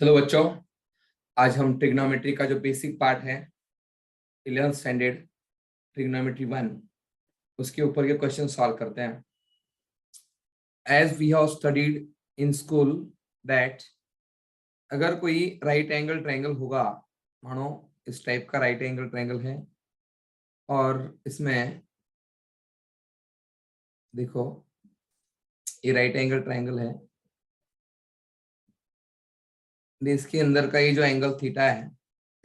चलो बच्चों, आज हम ट्रिग्नोमेट्री का जो बेसिक पार्ट है 11th स्टैंडर्ड ट्रिग्नोमेट्री 1 उसके ऊपर के क्वेश्चन सॉल्व करते हैं। As we have studied in school that अगर कोई राइट एंगल ट्रायंगल होगा, मानो इस टाइप का राइट एंगल ट्रायंगल है और इसमें देखो ये राइट एंगल ट्रायंगल है, इसके अंदर का ये जो एंगल थीटा है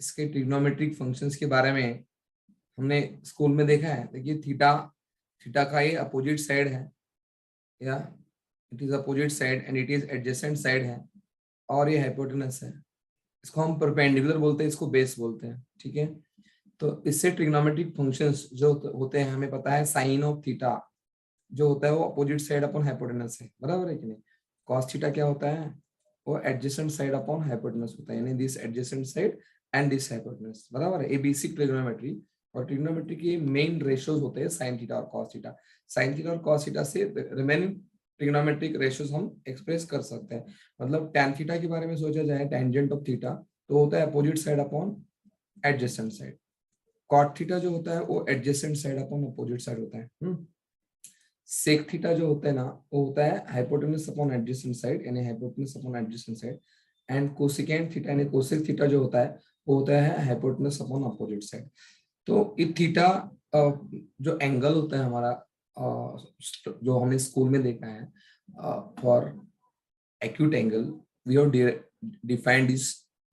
इसके ट्रिग्नोमेट्रिक फंक्शंस के बारे में हमने स्कूल में देखा है। देखिए थीटा थीटा का ये अपोजिट साइड है या it is opposite side and it is adjacent side है और ये हाइपोटेनस है। इसको हम परपेंडिकुलर बोलते हैं, इसको बेस बोलते हैं। ठीक है, तो इससे ट्रिग्नोमेट्रिक फंक्शंस जो होते हैं हमें पता है साइन ऑफ थीटा जो होता है वो अपोजिट साइड अपॉन हाइपोटेनस है, बराबर है कि नहीं। कॉस थीटा क्या होता है, वो एडजेसेंट साइड अपॉन हाइपोटेनस होता है, यानी this adjacent side and this hypotenuse, बराबर है। ये बेसिक ट्रिग्नोमेट्री और ट्रिग्नोमेट्री के मेन रेशियोज होते हैं साइन थीटा और कॉस थीटा। साइन थीटा और कॉस थीटा से रिमेनिंग ट्रिग्नोमेट्रिक रेशियोज हम एक्सप्रेस कर सकते हैं। मतलब tan थीटा के बारे में सोचा जाए, टेंजेंट ऑफ थीटा तो होता है opposite side upon adjacent side. Cot theta जो होता है वो adjacent side upon opposite side होता है। सेक थीटा जो होता है ना वो होता है हाइपोटेनस अपॉन एडजेसेंट साइड, यानी hypotenuse upon adjacent side. And cosecant theta यानी कोसेक थीटा जो होता है वो होता है हाइपोटेनस अपॉन अपोजिट साइड। तो ये थीटा जो एंगल होता है हमारा जो हमने स्कूल में देखा है for acute angle we have defined these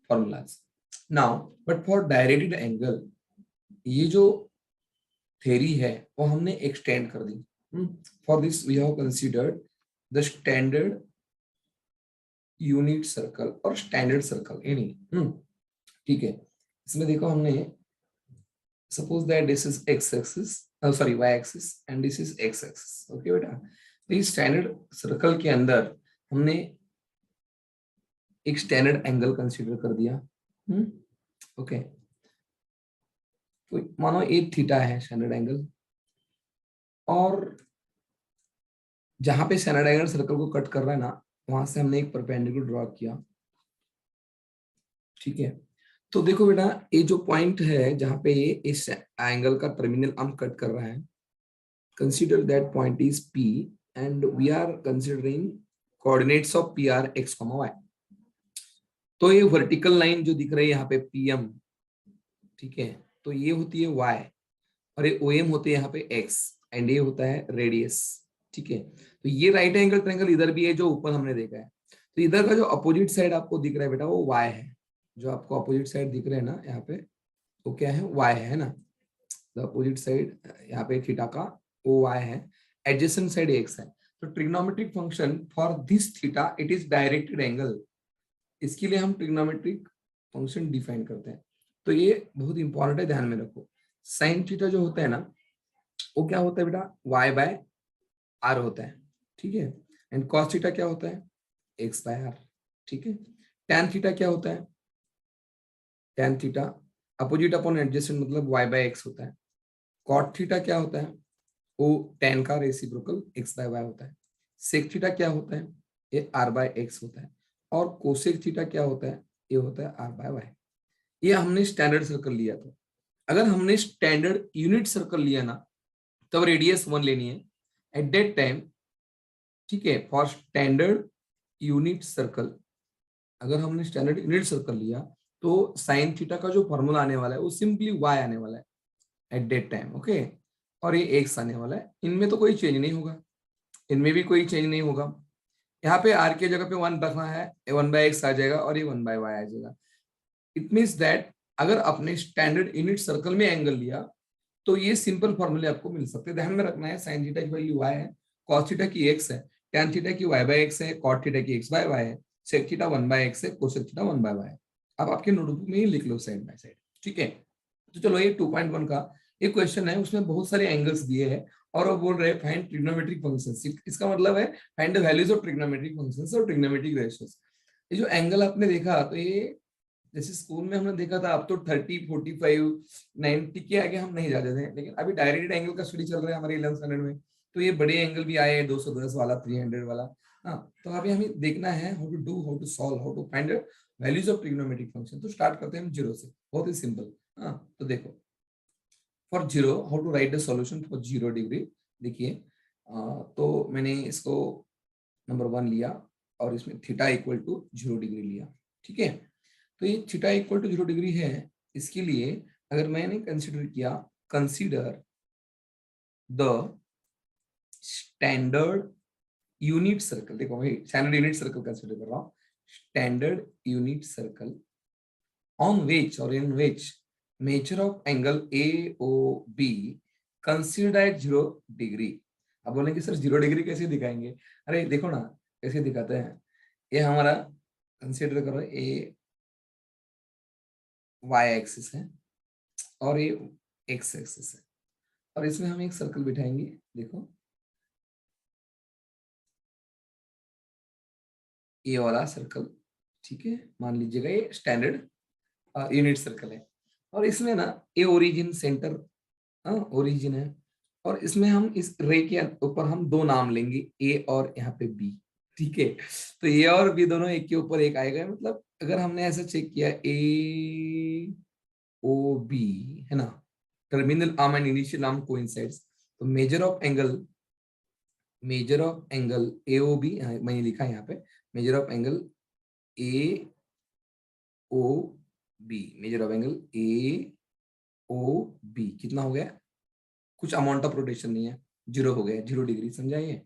formulas now, but for directed angle ये जो थ्योरी है वो हमने एक्सटेंड कर दी। For this we have considered the standard unit circle और स्टैंडर्ड सर्कल एनी। ठीक है, इसमें देखो हमने suppose that this is x axis, sorry y axis and this is x axis. Okay बेटा, तो इस स्टैंडर्ड सर्कल के अंदर हमने एक स्टैंडर्ड एंगल कंसीडर कर दिया। ओके, तो मानो ये थीटा है स्टैंडर्ड एंगल, और जहां पे स्टैंडर्ड एंगल सर्कल को कट कर रहा है ना वहां से हमने एक परपेंडिकुलर ड्रॉ किया। ठीक है, तो देखो बेटा ये जो पॉइंट है जहां पे ये इस एंगल का टर्मिनल आर्म कट कर रहा है, consider that point is P and we are considering coordinates of PR x, y। तो ये वर्टिकल लाइन जो दिख रही है यहाँ पे PM, ठीक है, तो ये होती है y और ये OM होते हैं यहाँ पे x एंड ये होता है रेडियस। ठीक है, तो ये राइट एंगल ट्रायंगल इधर भी है जो ऊपर हमने देखा है। तो इधर का जो अपोजिट साइड आपको दिख रहा है बेटा वो y है, जो आपको अपोजिट साइड दिख रहे हैं ना यहाँ पे वो क्या है, y है ना। अपोजिट साइड यहाँ पे थीटा का वो y है, एडजेसेंट साइड x है। तो trigonometric function for this theta it is directed angle, इसके लिए हम ट्रिग्नोमेट्रिक फंक्शन डिफाइन करते हैं। तो ये बहुत इंपॉर्टेंट है, ध्यान में रखो। साइन थीटा जो होता है ना वो क्या होता है बेटा, y बाय r होता है। ठीक है, एंड कॉस थीटा क्या होता है, x बाय r। ठीक है, tan थीटा क्या होता है, tan theta opposite upon adjacent मतलब y बाय x होता है। कॉट थीटा क्या होता है, वो tan का रेसिप्रोकल x बाय y होता है। सेक थीटा क्या होता है, ये r बाय x होता है। और कोसेक थीटा क्या होता है, ये होता है r बाय y। ये हमने स्टैंडर्ड सर्कल लिया था। अगर हमने स्टैंडर्ड यूनिट सर्कल लिया ना तब रेडियस 1 लेनी है एट दैट टाइम। ठीक है, फॉर स्टैंडर्ड यूनिट सर्कल अगर हमने स्टैंडर्ड यूनिट सर्कल लिया तो साइन थीटा का जो फॉर्मूला आने वाला है वो सिंपली y आने वाला है एट दैट टाइम। ओके, और ये x आने वाला है। इनमें तो कोई चेंज नहीं होगा, इनमें भी कोई चेंज नहीं होगा। यहाँ पे r की जगह पे 1 रखना है, 1/x आ जाएगा और ये 1/y आ जाएगा। इट मीन्स दैट अगर आपने स्टैंडर्ड यूनिट सर्कल में एंगल लिया तो ये सिंपल फॉर्मूले आपको मिल सकते हैं। ध्यान में रखना है साइन थीटा की वैल्यू y है, cos थीटा की x है, tan थीटा की y/x है, cot थीटा की x/y है, sec थीटा 1/x है, cosec थीटा 1/y है। अब आपके नोटबुक में ही लिख लो साइड बाय साइड। ठीक है, तो चलो ये 2.1 का एक क्वेश्चन है, उसमें बहुत सारे एंगल्स दिए हैं और वो बोल रहे हैं फाइंड ट्रिग्नोमेट्रिक फंक्शंस। इसका मतलब है find the values of trigonometric functions और ट्रिग्नोमेट्रिक रेशियोज। ये जो एंगल आपने देखा तो ये जैसे स्कूल में हमने देखा था, अब तो 30, 45, 90 के आगे हम नहीं जाते थे, लेकिन अभी डायरेक्टेड एंगल का स्टडी चल रहा है हमारे 11th स्टैंडर्ड में। तो ये बड़े एंगल भी आए हैं, 210 वाला, 300 वाला। हाँ, तो अभी हमें देखना है how to do, how to solve, how to find values of trigonometric function. तो स्टार्ट करते हैं हम जीरो से, बहुत ही सिंपल। हाँ तो देखो, for zero how to write the solution for 0 degree. देखिए तो मैंने इसको नंबर 1 लिया और इसमें थीटा इक्वल टू 0 डिग्री लिया, ठीक है। तो ये थीटा इक्वल टू 0 डिग्री है, इसके लिए अगर मैंने कंसिडर किया, consider the standard unit circle. देखो भाई स्टैंडर्ड यूनिट सर्कल कंसिडर कर रहा हूं, standard unit circle on which or in which measure of angle AOB considered at 0 degree. अब बोलेंगे सर 0 डिग्री कैसे दिखाएंगे? अरे देखो ना कैसे दिखाते हैं। ये हमारा कंसिडर करो, ये y एक्सिस है और ये x एक्सिस है, और इसमें हम एक सर्कल बिठाएंगे। देखो ये वाला सर्कल, ठीक है, मान लीजिएगा ये स्टैंडर्ड यूनिट सर्कल है, और इसमें ना ये ओरिजिन सेंटर ओरिजिन है, और इसमें हम इस रे के ऊपर हम दो नाम लेंगे, ए और यहाँ पे बी, ठीक है। तो ए और बी दोनों एक के ऊपर एक आएगा, मतलब अगर हमने ऐसा चेक किया AOB है ना, terminal arm and initial arm coincides, तो मेजर ऑफ एंगल AOB मैंने लिखा है यहाँ पे, major of angle AOB, major of angle AOB कितना हो गया? कुछ अमाउंट ऑफ रोटेशन नहीं है, 0 हो गया, 0 डिग्री, समझाइए।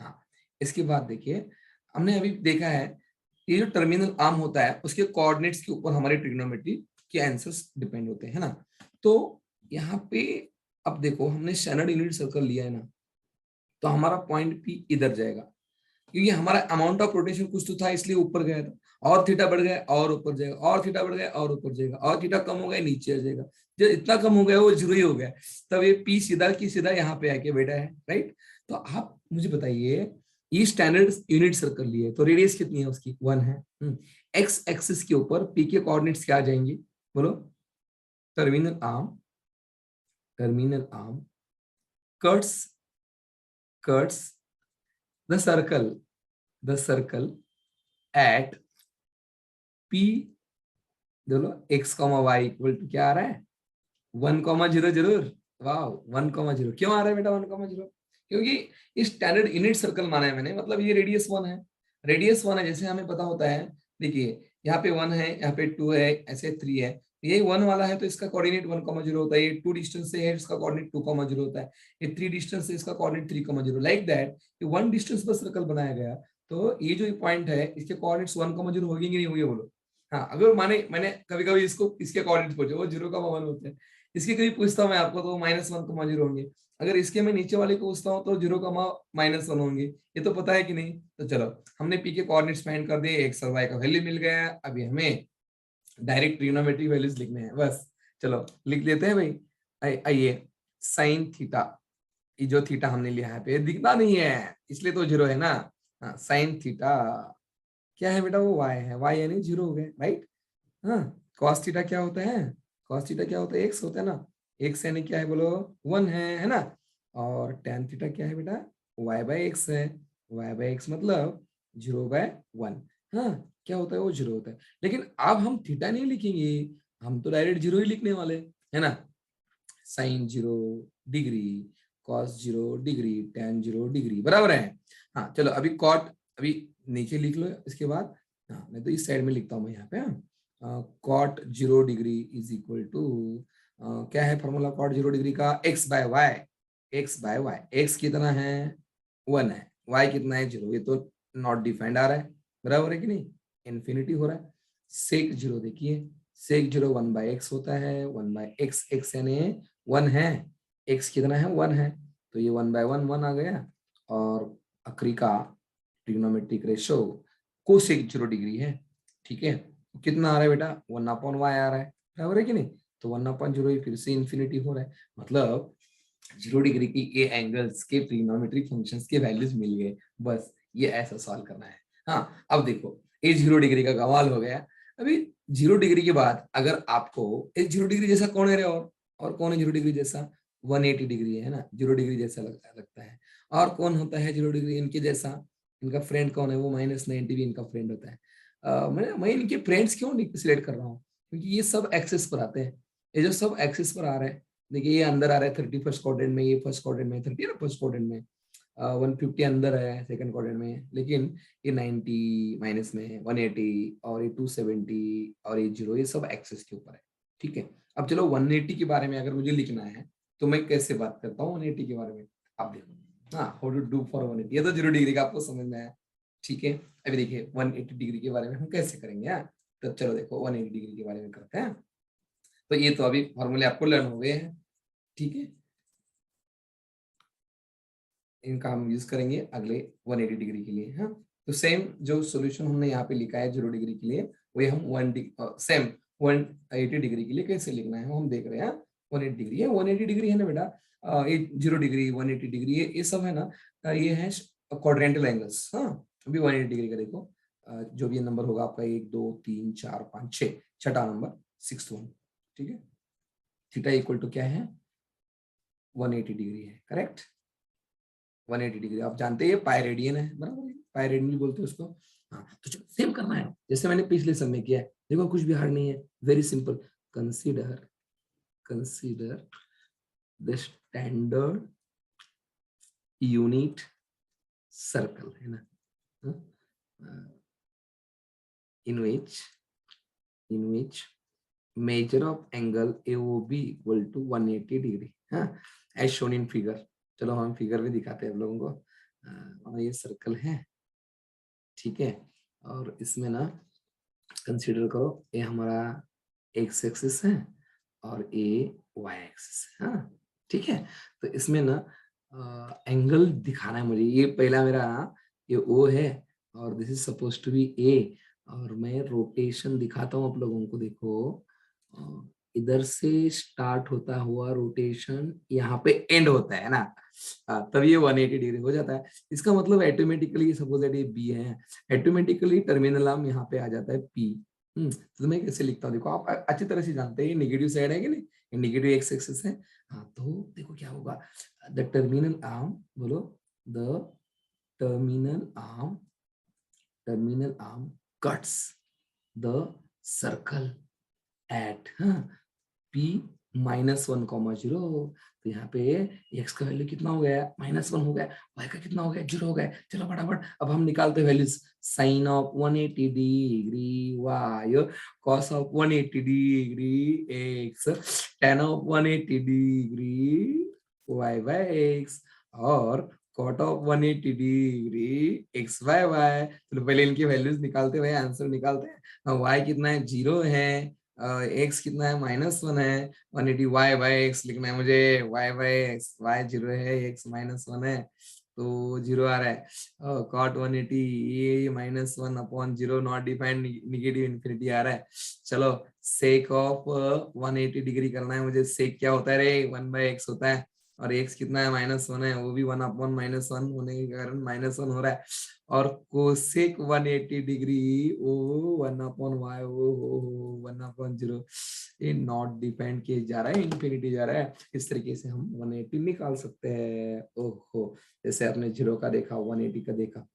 हाँ इसके बाद देखिए, हमने अभी देखा है ये जो टर्मिनल आर्म होता है उसके कोऑर्डिनेट्स के ऊपर हमारे ट्रिग्नोमेट्री के आंसर्स डिपेंड होते हैं ना। तो यहाँ पे अब देखो हमने स्टैंडर्ड यूनिट सर्कल लिया है ना, तो हमारा पॉइंट P इधर जाएगा, क्योंकि हमारा अमाउंट ऑफ रोटेशन कुछ तो था इसलिए ऊपर गया था, और थीटा बढ़ गया और ऊपर जाएगा, और थीटा बढ़ गया और ऊपर जाएगा, और थीटा कम हो गया नीचे आ जाएगा, जब इतना कम हो गया वो 0 ही हो गया, तब ये P सीधा की सीधा यहाँ पे आके बैठा है, राइट। तो आप मुझे बताइए, ये स्टैंडर्ड यूनिट सर्कल लिए तो रेडियस कितनी है उसकी? 1 है। एक्स एक्सिस के ऊपर P के कोऑर्डिनेट्स क्या आ जाएंगे बोलो? Terminal arm cuts the circle eight P, बोलो x, y इक्वल टू क्या आ रहा है? 1,0 जरूर। वाह 1,0 क्यों आ रहा है बेटा 1,0? क्योंकि इस स्टैंडर्ड यूनिट सर्कल माना है मैंने, मतलब ये रेडियस 1 है, रेडियस 1 है, जैसे हमें पता होता है। देखिए यहाँ पे 1 है, यहाँ पे 2 है, ऐसे 3 है, ये 1 वाला है तो इसका कोऑर्डिनेट 1,0 होता है, ये 2 डिस्टेंस से है इसका कोऑर्डिनेट 2,0 होता है, ये 3 डिस्टेंस से इसका कोऑर्डिनेट 3,0, लाइक दैट। ये 1 डिस्टेंस पर सर्कल बनाया गया, तो ये जो पॉइंट है इसके कोऑर्डिनेट्स 1,0 होंगे कि नहीं होंगे बोलो? हाँ अगर मैंने कभी कभी इसको इसके कोऑर्डिनेट्स पूछे, वो 0,1 होते हैं, इसके कभी पूछता हूँ मैं आपको तो -1,0 होंगे, अगर इसके मैं नीचे वाले को पूछता हूँ तो 0,-1 होंगे, ये तो पता है कि नहीं। तो चलो हमने पी के कोऑर्डिनेट्स फाइंड कर दिए, एक्स और वाई का वैल्यू मिल गया, अभी हमें डायरेक्ट ट्रिग्नोमेट्रिक वैल्यूज लिखने हैं बस। चलो लिख लेते हैं भाई, आइए साइन थीटा, ये जो थीटा हमने लिया है पे दिखता नहीं है इसलिए तो 0 है ना। हाँ साइन थीटा क्या है बेटा? वो y है, y यानी 0 हो गए, राइट। हाँ cos थीटा क्या होता है? cos थीटा क्या होता है? x होता है ना, x यानी क्या है बोलो? 1 है ना। और tan थीटा क्या है बेटा? y/x है, y/x मतलब 0/1। हाँ क्या होता है? वो 0 होता है, लेकिन अब हम थीटा नहीं लिखेंगे, हम तो डायरेक्ट 0 ही लिखने वाले है ना। Sine 0 degree, cos 0 degree, tan 0 degree बराबर है। हाँ चलो अभी कॉट अभी नीचे लिख लो इसके बाद। हाँ मैं तो इस साइड में लिखता हूँ मैं यहाँ पे। Cot 0 degree is equal to क्या है फॉर्मूला कॉट 0 डिग्री का? x/y, x/y, x कितना है? 1 है, y कितना है? 0, ये तो नॉट डिफाइंड आ रहा है, बराबर है कि नहीं? इन्फिनिटी हो रहा है। सेक 0 देखिए, सेक 0 1/x होता है, 1/x, x यानी 1 है, x कितना है? 1 है, तो ये 1/1 1 आ गया, और आखिरी का ट्रिग्नोमेट्रिक रेशो कोसेक 0 डिग्री है, ठीक है। कितना आ रहा है बेटा? 1/y आ रहा है, बराबर है कि नहीं? तो 1/0 फिर से इन्फिनिटी हो रहा है, मतलब 0 डिग्री की ये एंगल्स के ट्रिग्नोमेट्रिक फंक्शंस के वैल्यूज मिल गए, बस ये ऐसा सॉल्व करना है। हाँ अब देखो ये 0 डिग्री का कमाल हो गया। अभी 0 डिग्री के बाद अगर आपको एक 0 डिग्री जैसा कौन है रे, और कौन है 0 डिग्री जैसा? 180 डिग्री है ना, 0 डिग्री जैसा लगता है। और कौन होता है 0 डिग्री इनके जैसा? इनका फ्रेंड कौन है? वो -90 भी इनका फ्रेंड होता है। मैं इनके फ्रेंड्स क्यों सिलेक्ट कर रहा हूँ, क्योंकि ये सब एक्सेस पर आते हैं, ये जो सब एक्सेस पर आ रहे हैं, देखिए ये अंदर आ रहा है 31st क्वाड्रेंट में, ये फर्स्ट क्वाड्रेंट में, 30 ना फर्स्ट क्वाड्रेंट में, 150 अंदर है सेकंड क्वाड्रेंट में, लेकिन ये 90 माइनस में है, 180 और ये 270 और ये 0, ये सब एक्सेस के ऊपर है। ठीक है, अब चलो 180 के बारे में अगर मुझे लिखना है तो मैं कैसे बात करता हूँ 180 के बारे में, आप देखो। हाँ, हाउ टू डू फॉर 180, ये तो 0 डिग्री का आपको समझ में आया। ठीक है, अभी देखिए 180 डिग्री के बारे में हम कैसे करेंगे। हाँ, तो चलो देखो 180 डिग्री के बारे में करते हैं। तो ये तो अभी फॉर्मूले आपको लर्न हो गए हैं। ठीक है, इनका हम यूज करेंगे अगले 180 डिग्री के लिए। हाँ, तो सेम जो सॉल्यूशन हमने यहाँ पे लिखा है 0 डिग्री के लिए, वही हम सेम 180 डिग्री के लिए कैसे लिखना है वो हम देख रहे हैं। 180 डिग्री है, 180 डिग्री है ना बेटा, ये 0 डिग्री 180 डिग्री ये सब है ना, ये है क्वाड्रेंटल एंगल्स। हाँ, अभी 180 डिग्री का देखो, जो भी नंबर होगा आपका 1 2 3 4 5 6, छठा नंबर 6th वन। ठीक है, थीटा इक्वल टू क्या है, 180 डिग्री है, करेक्ट। 180 डिग्री आप जानते हैं पाई रेडियन है, बराबर है, पाई रेडियन भी बोलते हैं उसको। हाँ, तो चलो सेम करना है जैसे मैंने पिछले समय किया है, देखो कुछ भी हार्ड नहीं है, very simple. Consider consider the standard unit circle, है ना, in which measure of angle AOB equal to 180 degree, हाँ, as shown in figure। चलो हम फिगर भी दिखाते हैं आप लोगों को। और ये सर्कल है, ठीक है, और इसमें ना कंसीडर करो ये हमारा एक्स एक्सिस है और ये वाई एक्सिस है। हाँ, ठीक है, तो इसमें ना एंगल दिखाना है मुझे। ये पहला मेरा ये ओ है और this is suppose to be A, और मैं रोटेशन दिखाता हूँ आप लोगों को। देखो इधर से स्टार्ट होता हुआ रोटेशन यहाँ पे एंड होता है ना, तब ये 180 डिग्री हो जाता है। इसका मतलब ऑटोमेटिकली सपोज दैट ये बी है, ऑटोमेटिकली टर्मिनल आर्म यहाँ पे आ जाता है पी। तो मैं कैसे लिखता हूँ, देखो आप अच्छी तरह से जानते हैं नेगेटिव साइड है कि नहीं, नेगेटिव एक्स एक्सिस है। हाँ, तो देखो क्या होगा, द टर्मिनल आर्म, बोलो the terminal arm cuts the circle eight p -1,0। तो यहाँ पे x का वैल्यू कितना हो गया, -1 हो गया, y का कितना हो गया, 0 हो गया। चलो फटाफट अब हम निकालते हैं values. Sine of 180 degree y, cos of 180 degree x, tan of 180 degree y by x, और cot of 180 degree x by y। चलो पहले इनकी वैल्यूज निकालते हुए आंसर निकालते हैं। y कितना है, 0 है, x कितना है, -1 है, 180 y बाय एक्स लिखना है मुझे, y बाय एक्स, y 0 है, x -1 है, तो 0 आ रहा है। cot 180 ये -1 upon 0 not defined, negative infinity आ रहा है। चलो सेक ऑफ 180 डिग्री करना है मुझे। सेक क्या होता है रे, 1 बाय एक्स होता है, और x कितना है, -1 है, वो भी 1 अपॉन -1 होने के कारण -1 हो रहा है। और कोसेक 180 डिग्री ओ 1 अपॉन वाई, ओ 1 अपॉन 0, ये नॉट डिपेंड किए जा रहा है, इन्फिनिटी जा रहा है। इस तरीके से हम 180 निकाल सकते हैं। ओहो, जैसे आपने 0 का देखा, 180 का देखा,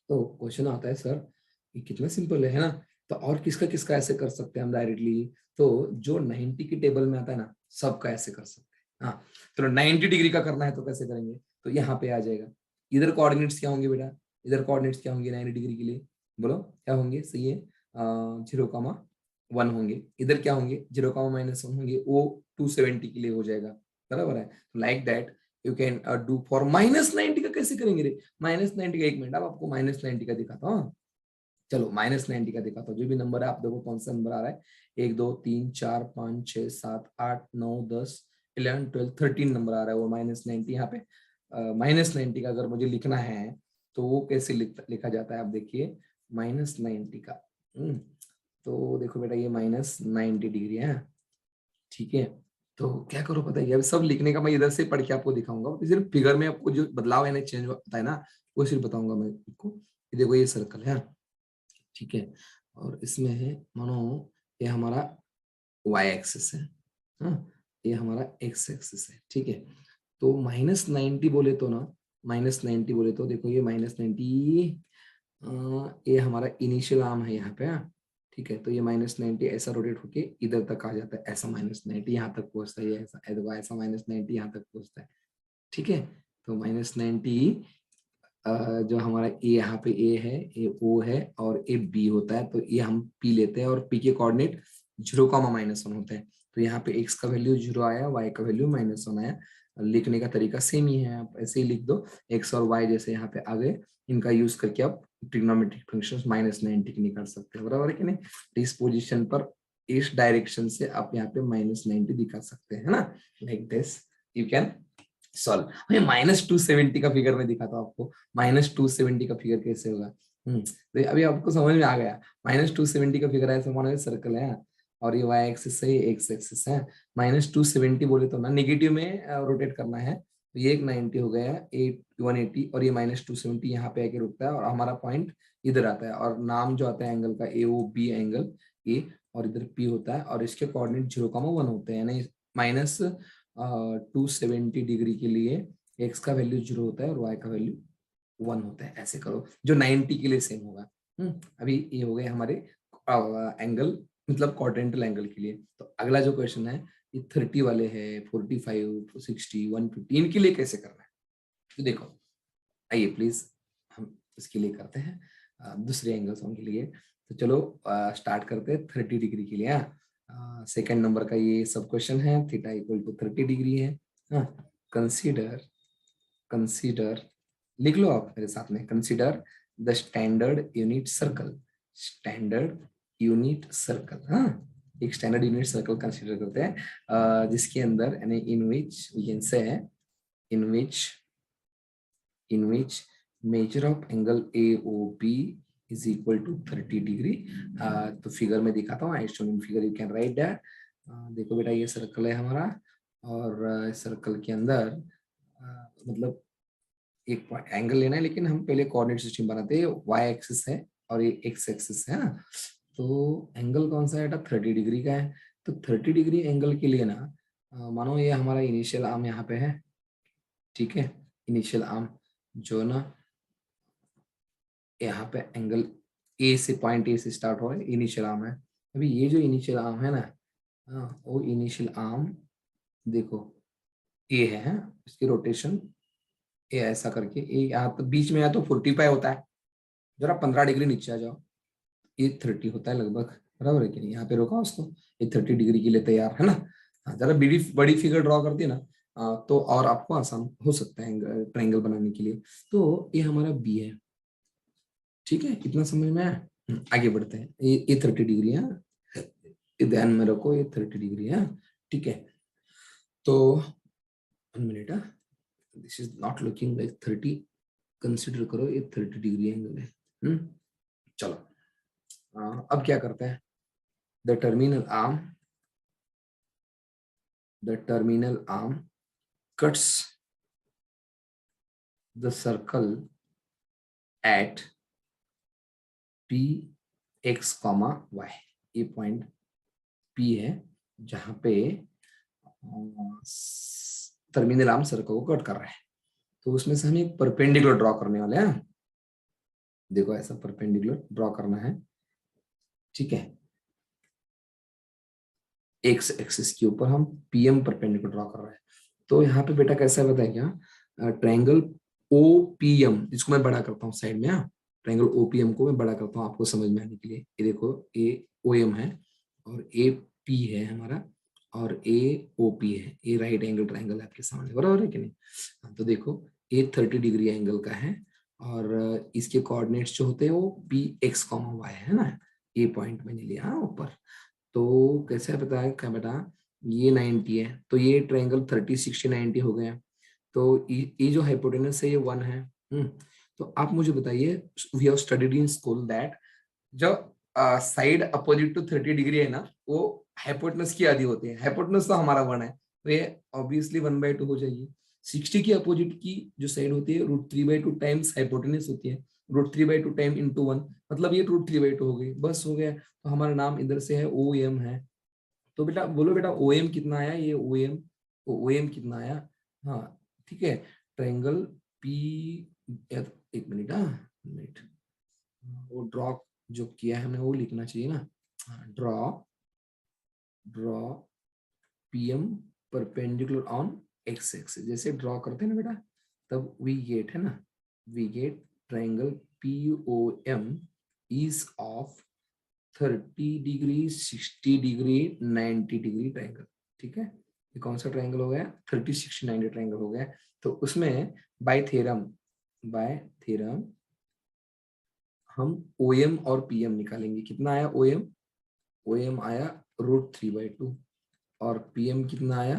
तो क्वेश्चन आता है सर ये कितना सिंपल है ना, तो और किसका किसका ऐसे कर सकते हैं हम डायरेक्टली। तो जो 90 की टेबल में आता है ना, सबका ऐसे कर सकते हैं। हाँ, चलो 90 डिग्री का करना है तो कैसे करेंगे, तो यहाँ पे आ जाएगा। इधर कोऑर्डिनेट्स क्या होंगे बेटा, इधर कोऑर्डिनेट्स क्या होंगे 90 डिग्री के लिए, बोलो क्या होंगे, सही है, 0,1 होंगे। इधर क्या होंगे, 0,-1 होंगे, वो 270 के लिए हो जाएगा, बराबर है। Like that you can do for -90 का। कैसे करेंगे रे -90 का, 1 मिनट, अब आपको -90 का दिखाता हूँ। चलो -90 का दिखाता हूँ। जो भी नंबर है आप देखो कौन सा नंबर आ रहा है, 1 2 3 4 5 6 7 8 9 10 11 12 13 नंबर आ रहा है, वो -90 यहाँ पे। -90 का अगर मुझे लिखना है तो वो कैसे लिखा जाता है, आप देखिए -90 का। तो देखो बेटा ये -90 डिग्री है, ठीक है। तो क्या करो पता है, अभी सब लिखने का मैं इधर से पढ़ के आपको दिखाऊंगा, सिर्फ फिगर में आपको जो बदलाव है ना, चेंज होता है ना, वो सिर्फ बताऊंगा मैं आपको। देखो ये सर्कल है, ठीक है, और इसमें है मानो ये हमारा y एक्सिस है, हाँ, ये हमारा x एक्सिस है, ठीक है। तो -90 बोले तो ना, -90 बोले तो देखो ये -90 ये हमारा इनिशियल आर्म है यहाँ पे, ठीक है। तो ये -90 ऐसा रोटेट होके इधर तक आ जाता है, ऐसा -90 यहाँ तक पहुंचता है, ऐसा ऐसा -90 यहाँ तक पहुंचता है, ठीक है। तो -90 जो हमारा ए यहाँ पे ए है, ए ओ है और ए बी होता है, तो ये हम पी लेते हैं और पी के कोऑर्डिनेट 0,-1 होता है। तो यहाँ पे x का वैल्यू 0 आया, y का वैल्यू -1 आया। लिखने का तरीका सेम ही है, आप ऐसे ही लिख दो, x और y जैसे यहाँ पे आ गए, इनका यूज करके आप ट्रिग्नोमेट्रिक फंक्शंस -90 की निकाल सकते हैं, बराबर है कि नहीं। इस पोजीशन पर इस डायरेक्शन से आप यहाँ पे -90 दिखा सकते हैं ना, like this you can solve. मैं -270 का फिगर में दिखाता हूँ आपको, -270 का फिगर कैसे होगा। तो अभी आपको समझ में आ गया, -270 का फिगर ऐसे मानो सर्कल है और ये y एक्सिस है, ये x एक्सिस है। -270 बोले तो ना नेगेटिव में रोटेट करना है, तो ये एक 90 हो गया, 180 और ये -270 यहाँ पे आके रुकता है और हमारा पॉइंट इधर आता है, और नाम जो आता है एंगल का AOB एंगल ए, और इधर P होता है, और इसके कोऑर्डिनेट 0,1 होते हैं, यानी -270 डिग्री के लिए x का वैल्यू 0 होता है और y का वैल्यू 1 होता है। ऐसे करो, जो 90 के लिए सेम होगा। अभी ये हो गए हमारे एंगल, मतलब क्वाड्रेंटल एंगल के लिए। तो अगला जो क्वेश्चन है, ये 30 वाले है, 45, 60, 150, इनके लिए कैसे करना है। तो देखो, आइए प्लीज हम इसके लिए करते हैं दूसरे एंगल्स के लिए। तो चलो स्टार्ट करते हैं 30 डिग्री के लिए। सेकेंड नंबर का ये सब क्वेश्चन है, थीटा इक्वल टू 30 डिग्री है। कंसीडर कंसीडर लिख लो आप मेरे साथ में, consider the standard unit circle, standard unit circle. हाँ, एक स्टैंडर्ड यूनिट सर्कल कंसीडर करते हैं, जिसके अंदर यानी in which we can say in which measure of angle AOB is equal to 30 degree. तो फिगर में दिखाता हूँ, I show in figure, you can write that. देखो बेटा, ये सर्कल है हमारा, और सर्कल के अंदर मतलब एक एंगल लेना है, लेकिन हम पहले कोऑर्डिनेट सिस्टम बनाते हैं, वाई एक्सिस है और ये एक्स एक्सिस है ना। तो एंगल कौन सा है बेटा, 30 डिग्री का है। तो 30 डिग्री एंगल के लिए ना, मानो ये हमारा इनिशियल आर्म यहाँ पे है, ठीक है। इनिशियल आर्म जो ना यहाँ पे एंगल ए से, पॉइंट ए से स्टार्ट हो रहा है, इनिशियल आर्म है। अभी ये जो इनिशियल आर्म है ना, वो इनिशियल आर्म देखो ए है, इसकी रोटेशन ए ऐसा करके, ए यहाँ तो बीच में है तो 45 होता है, जरा 15 डिग्री नीचे आ जाओ, ये 30 होता है लगभग, बराबर है कि नहीं। यहाँ पे रोका उसको, ये 30 डिग्री के लिए तैयार है ना। जरा बड़ी बड़ी फिगर ड्रॉ करती है ना, तो और आपको आसान हो सकता है ट्रायंगल बनाने के लिए। तो ये हमारा बी है, ठीक है, इतना समझ में आया। आगे बढ़ते हैं, ये 30 डिग्री है, ये ध्यान में रखो, ये 30 डिग्री है, ठीक है। तो 1 minute, this is not looking like 30, consider करो ये 30 डिग्री एंगल है। चलो अब क्या करते हैं, the terminal arm cuts the circle at P X comma Y. ये पॉइंट पी है जहां पे टर्मिनल आर्म सर्कल को कट कर रहा है। तो उसमें से हम एक परपेंडिकुलर ड्रॉ करने वाले हैं। देखो, ऐसा परपेंडिकुलर ड्रॉ करना है, ठीक है। एक्स एक्सिस के ऊपर हम पीएम परपेंडिकुलर ड्रॉ कर रहे हैं। तो यहाँ पे बेटा कैसा है बताए क्या, ट्रायंगल ओपीएम, इसको मैं बड़ा करता हूँ साइड में। ट्रायंगल ओपीएम को मैं बड़ा करता हूँ आपको समझ में आने के लिए। ये देखो, ए ओएम है और ए पी है हमारा, और ए ओपी है, ये राइट एंगल ट्रायंगल आपके सामने, बराबर है कि नहीं। तो देखो, ये 30 डिग्री एंगल का है, और इसके कोऑर्डिनेट्स जो होते हैं वो पी एक्स कॉमा वाई है ना, ये पॉइंट मैंने लिया ऊपर। तो कैसे बताया क्या बेटा, ये 90 है, तो ये ट्रायंगल 30, 60, 90 हो गया। तो ये जो हाइपोटेनस है ये 1 है। तो आप मुझे बताइए, we have studied in school that जो साइड अपोजिट टू 30 डिग्री है ना, वो हाइपोटेनस की आधी होती है। हाइपोटेनस तो हमारा 1 है, तो ये ऑब्वियसली 1/2 हो जाएगी। 60 की अपोजिट की जो साइड होती है, √3/2 टाइम्स हाइपोटेनस होती है, √3/2 टाइम इंटू 1, मतलब ये √3/2 हो गई, बस हो गया। तो हमारा नाम इधर से है ओ एम है। तो बेटा बोलो बेटा, ओ एम कितना आया, ये ओ एम कितना आया। हाँ ठीक है, ट्रायंगल पी, एक मिनट, मिनट, वो ड्रॉ जो किया है हमने वो लिखना चाहिए ना, draw draw PM perpendicular on X axis, जैसे ड्रॉ करते हैं ना बेटा, तब वी गेट है ना, we get triangle POM is of 30 degree, 60 degree, 90 degree triangle. ठीक है, ये कौन सा ट्रायंगल हो गया, 30 60 90 ट्रायंगल हो गया। तो उसमें बाय थ्योरम हम OM और PM निकालेंगे। कितना आया OM आया √3/2 और PM कितना आया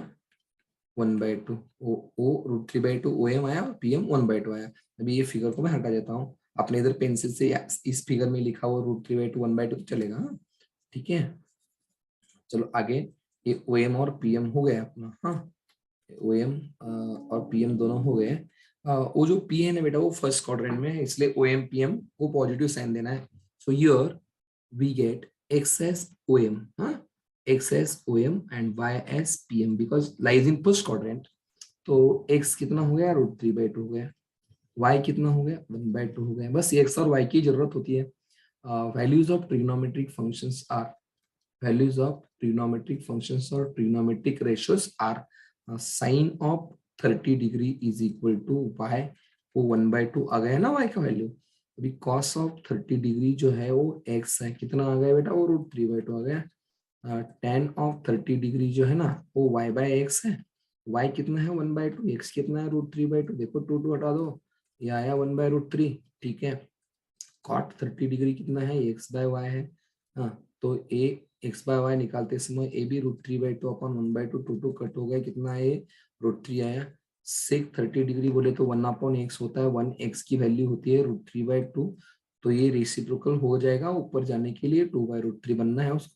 1/2। ओ √3/2 OM आया और PM 1/2 आया। अभी ये फिगर को मैं हटा देता हूँ, अपने इधर पेंसिल से इस फिगर में लिखा हुआ √3/2 1/2 तो चलेगा। हाँ ठीक है, चलो आगे, ये OM और PM हो गया अपना। हाँ OM और PM दोनों हो गए। वो जो P है ना बेटा वो फर्स्ट क्वाड्रेंट में है, इसलिए OM PM को पॉजिटिव साइन देना है। So here we get XS OM, हाँ XS OM and YS PM because lies in first quadrant। तो x कितना हो गया √3/2 हो गया, y कितना हो गया 1/2 हो गया। बस x और y की जरूरत होती है। Values of trigonometric functions are, values of trigonometric functions or trigonometric ratios are sin of 30 degree is equal to y, वो 1/2 आ गया ना y का वैल्यू। अभी cos ऑफ 30 डिग्री जो है वो x है, कितना आ गया बेटा वो √3/2 आ गया। tan ऑफ 30 डिग्री जो है ना वो y/x है, y कितना है 1/2, x कितना है √3/2, देखो 2 हटा दो, ये आया 1/√3। ठीक है, cot 30 डिग्री कितना है x/y है। हाँ तो a x/y निकालते समय a भी √3/2 अपन 1/2 2 कट हो गया, कितना है √3 आया। sec 30 डिग्री बोले तो 1/x होता है, 1x की वैल्यू होती है √3/2, तो ये रेसिप्रोकल हो जाएगा, ऊपर जाने के लिए 2/√3 बनना है उसको।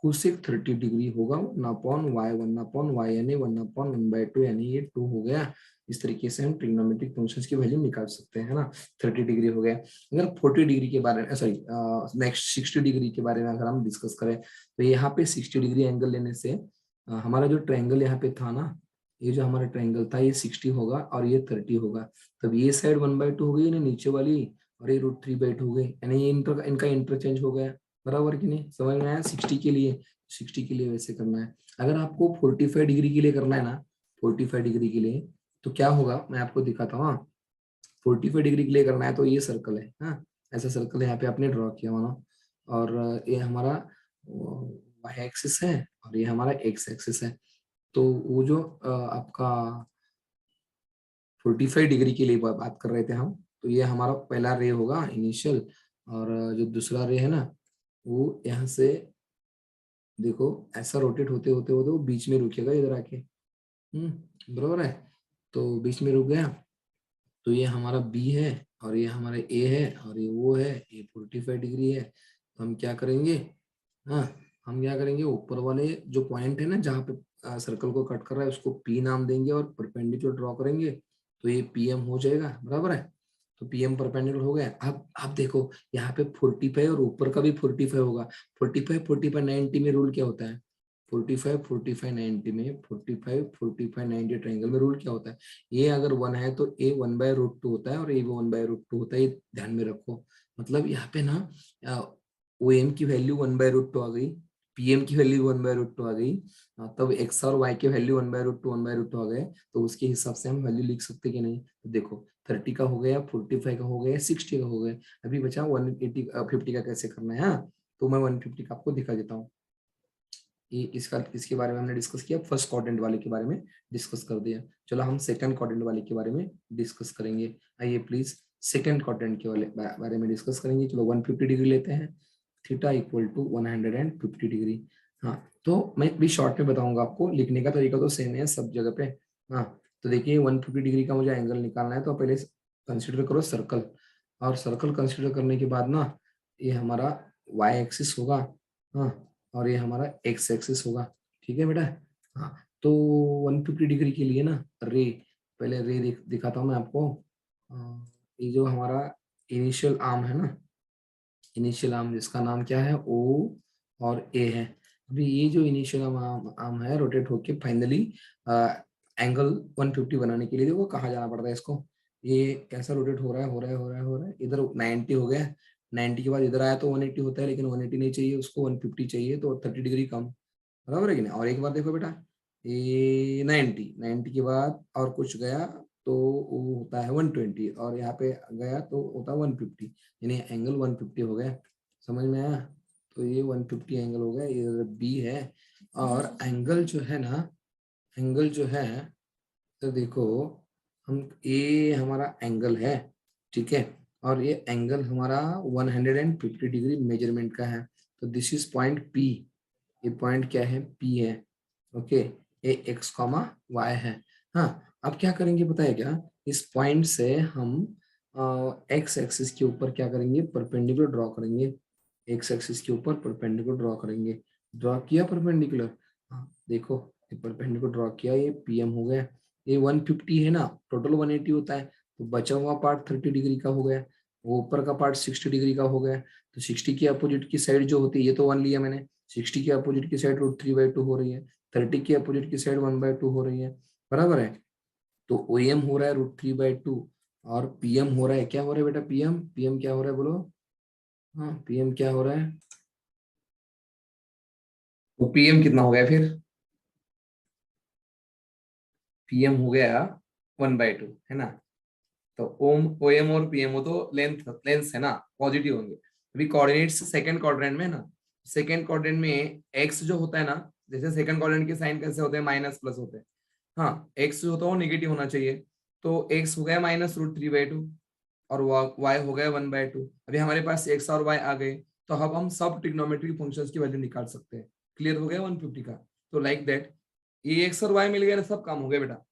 cosec 30 डिग्री होगा 1/y यानी 1/1/2 यानी ये 2 हो गया। इस तरीके से हम ट्रिग्नोमेट्रिक फंक्शंस की वैल्यू निकाल सकते हैं, है ना। 30 डिग्री हो गया। अगर 40 डिग्री के बारे में, सॉरी नेक्स्ट 60 डिग्री के बारे में अगर हम डिस्कस करें, तो यहाँ पे 60 डिग्री एंगल लेने से हमारा जो ट्रायंगल यहाँ पे था ना, ये जो हमारा ट्रायंगल था ये 60 होगा और ये 30 होगा। तब ये साइड 1/2 हो गई ना नीचे वाली, और ये √3/2 हो गई, यानी ये इनका इंटरचेंज हो गया। बराबर कि नहीं, समझ में आया। 60 के लिए वैसे करना है। अगर आपको 45 डिग्री के लिए करना है ना, 45 डिग्री के लिए तो क्या होगा मैं आपको दिखाता हूँ। 45 डिग्री के लिए करना है तो ये सर्कल है, हाँ ऐसा सर्कल यहाँ पे आपने ड्रॉ किया मानो, और ये हमारा वाई एक्सिस है और ये हमारा एक्स एक्सिस है। तो वो जो आपका 45 डिग्री के लिए बात कर रहे थे हम, तो ये हमारा पहला रे होगा इनिशियल, और जो दूसरा रे है ना वो यहाँ से देखो ऐसा रोटेट होते होते होते वो बीच में रुकेगा इधर आके। बराबर है, तो बीच में रुक गया, तो ये हमारा बी है और ये हमारा ए है और ये वो है, ये 45 डिग्री है। तो हम क्या करेंगे, हाँ हम क्या करेंगे, ऊपर वाले जो पॉइंट है ना जहाँ पे सर्कल को कट कर रहा है उसको पी नाम देंगे और परपेंडिकुलर ड्रॉ करेंगे, तो ये पीएम हो जाएगा। बराबर है, तो पीएम परपेंडिकुलर हो गया। अब आप देखो यहाँ पे 45 और ऊपर का भी 45 होगा। 45 45 90 में रूल क्या होता है, 45 45 90 में 45 45 90 ट्रायंगल में रूल क्या होता है, ए अगर 1 है तो ए 1/√2 होता है और ए भी 1/√2 होता है, ये ध्यान में रखो। मतलब यहाँ पे ना ओ एम की वैल्यू 1/√2 आ गई, पीएम की वैल्यू 1/√2 आ गई, तब एक्स और वाई के वैल्यू 1/√2 आ गए, तो उसके हिसाब से हम वैल्यू लिख सकते कि नहीं। तो देखो 30 का हो गया, 45 का हो गया, 60 का हो गया, अभी बचा 180 50 का कैसे करना है। हाँ तो मैं 150 का आपको दिखा देता हूँ। ये इसके बारे में हमने डिस्कस किया, फर्स्ट क्वाड्रेंट वाले के बारे में डिस्कस कर दिया। चलो हम सेकंड क्वाड्रेंट वाले के बारे में डिस्कस करेंगे। आइए प्लीज सेकंड क्वाड्रेंट के बारे में डिस्कस करेंगे। चलो 150 डिग्री लेते हैं, थीटा इक्वल टू 150 डिग्री। हाँ तो मैं भी शॉर्ट में बताऊंगा आपको, लिखने का तरीका तो सेम है सब जगह पे। हाँ तो देखिए 150 डिग्री का मुझे एंगल निकालना है, तो पहले कंसिडर करो सर्कल, और सर्कल कंसिडर करने के बाद ना ये हमारा वाई एक्सिस होगा, हाँ और ये हमारा एक्स एक्सिस होगा। ठीक है बेटा। हाँ तो 150 डिग्री के लिए ना रे, पहले रे दिखाता हूँ मैं आपको। ये जो हमारा इनिशियल आर्म है ना, इनिशियल आर्म जिसका नाम क्या है ओ और ए है। अभी ये जो इनिशियल आर्म है रोटेट होके फाइनली एंगल 150 बनाने के लिए देखो कहाँ जाना पड़ता है इसको, ये कैसा रोटेट हो रहा है, इधर 90 हो गया, 90 के बाद इधर आया तो 180 होता है, लेकिन 180 नहीं चाहिए उसको, 150 चाहिए, तो 30 डिग्री कम, बराबर है कि नहीं। और एक बार देखो बेटा, ये 90 के बाद और कुछ गया तो वो होता है 120, और यहाँ पे गया तो होता है 150, यानी एंगल 150 हो गया। समझ में आया? तो ये 150 एंगल हो गया, ये बी है। और एंगल जो है ना, एंगल जो है, तो देखो हम, ये हमारा एंगल है, ठीक है, और ये एंगल हमारा 150 डिग्री मेजरमेंट का है। तो दिस इज पॉइंट पी, ये पॉइंट क्या है, पी है, ओके। ये एक्स कॉमा वाई है। हाँ, अब क्या करेंगे पता है क्या, इस पॉइंट से हम एक्स एक्सिस के ऊपर क्या करेंगे, परपेंडिकुलर ड्रॉ करेंगे, एक्स एक्सिस के ऊपर परपेंडिकुलर ड्रॉ करेंगे। ड्रॉ किया परपेंडिकुलर, हाँ देखो ये परपेंडिकुलर ड्रॉ किया, ये पीएम हो गया। ये 150 है ना, टोटल 180 होता है, तो बचा हुआ पार्ट 30 डिग्री का हो गया, वो ऊपर का पार्ट 60 डिग्री का हो गया। तो 60 की अपोजिट की साइड जो होती है, ये तो 1 लिया मैंने, 60 की अपोजिट की साइड √3/2 हो रही है, 30 की अपोजिट की साइड 1/2 हो रही है, बराबर है। तो ओ एम हो रहा है √3/2, और पीएम हो रहा है, क्या हो रहा है बेटा, पीएम, पीएम क्या हो रहा है बोलो, हाँ पीएम क्या हो रहा है, तो पीएम कितना हो गया फिर, पीएम हो गया 1/2, है ना। तो ओम ओ एम और पीएम तो लेंथ लेंथ है ना, पॉजिटिव होंगे। अभी कोऑर्डिनेट्स सेकंड क्वाड्रेंट में है ना, सेकंड क्वाड्रेंट में एक्स जो होता है ना, जैसे सेकंड क्वाड्रेंट के साइन कैसे होते हैं, माइनस प्लस होते हैं, हाँ एक्स जो होता है वो नेगेटिव होना चाहिए। तो एक्स हो गया -√3/2, और वाई हो गया 1/2। अभी हमारे पास एक्स और वाई आ गए, तो अब हम सब ट्रिग्नोमेट्रिक फंक्शंस की वैल्यू निकाल सकते हैं। क्लियर हो गया 150 का। तो लाइक दैट, ये एक्स और वाई मिल गया ना, सब काम हो गया बेटा।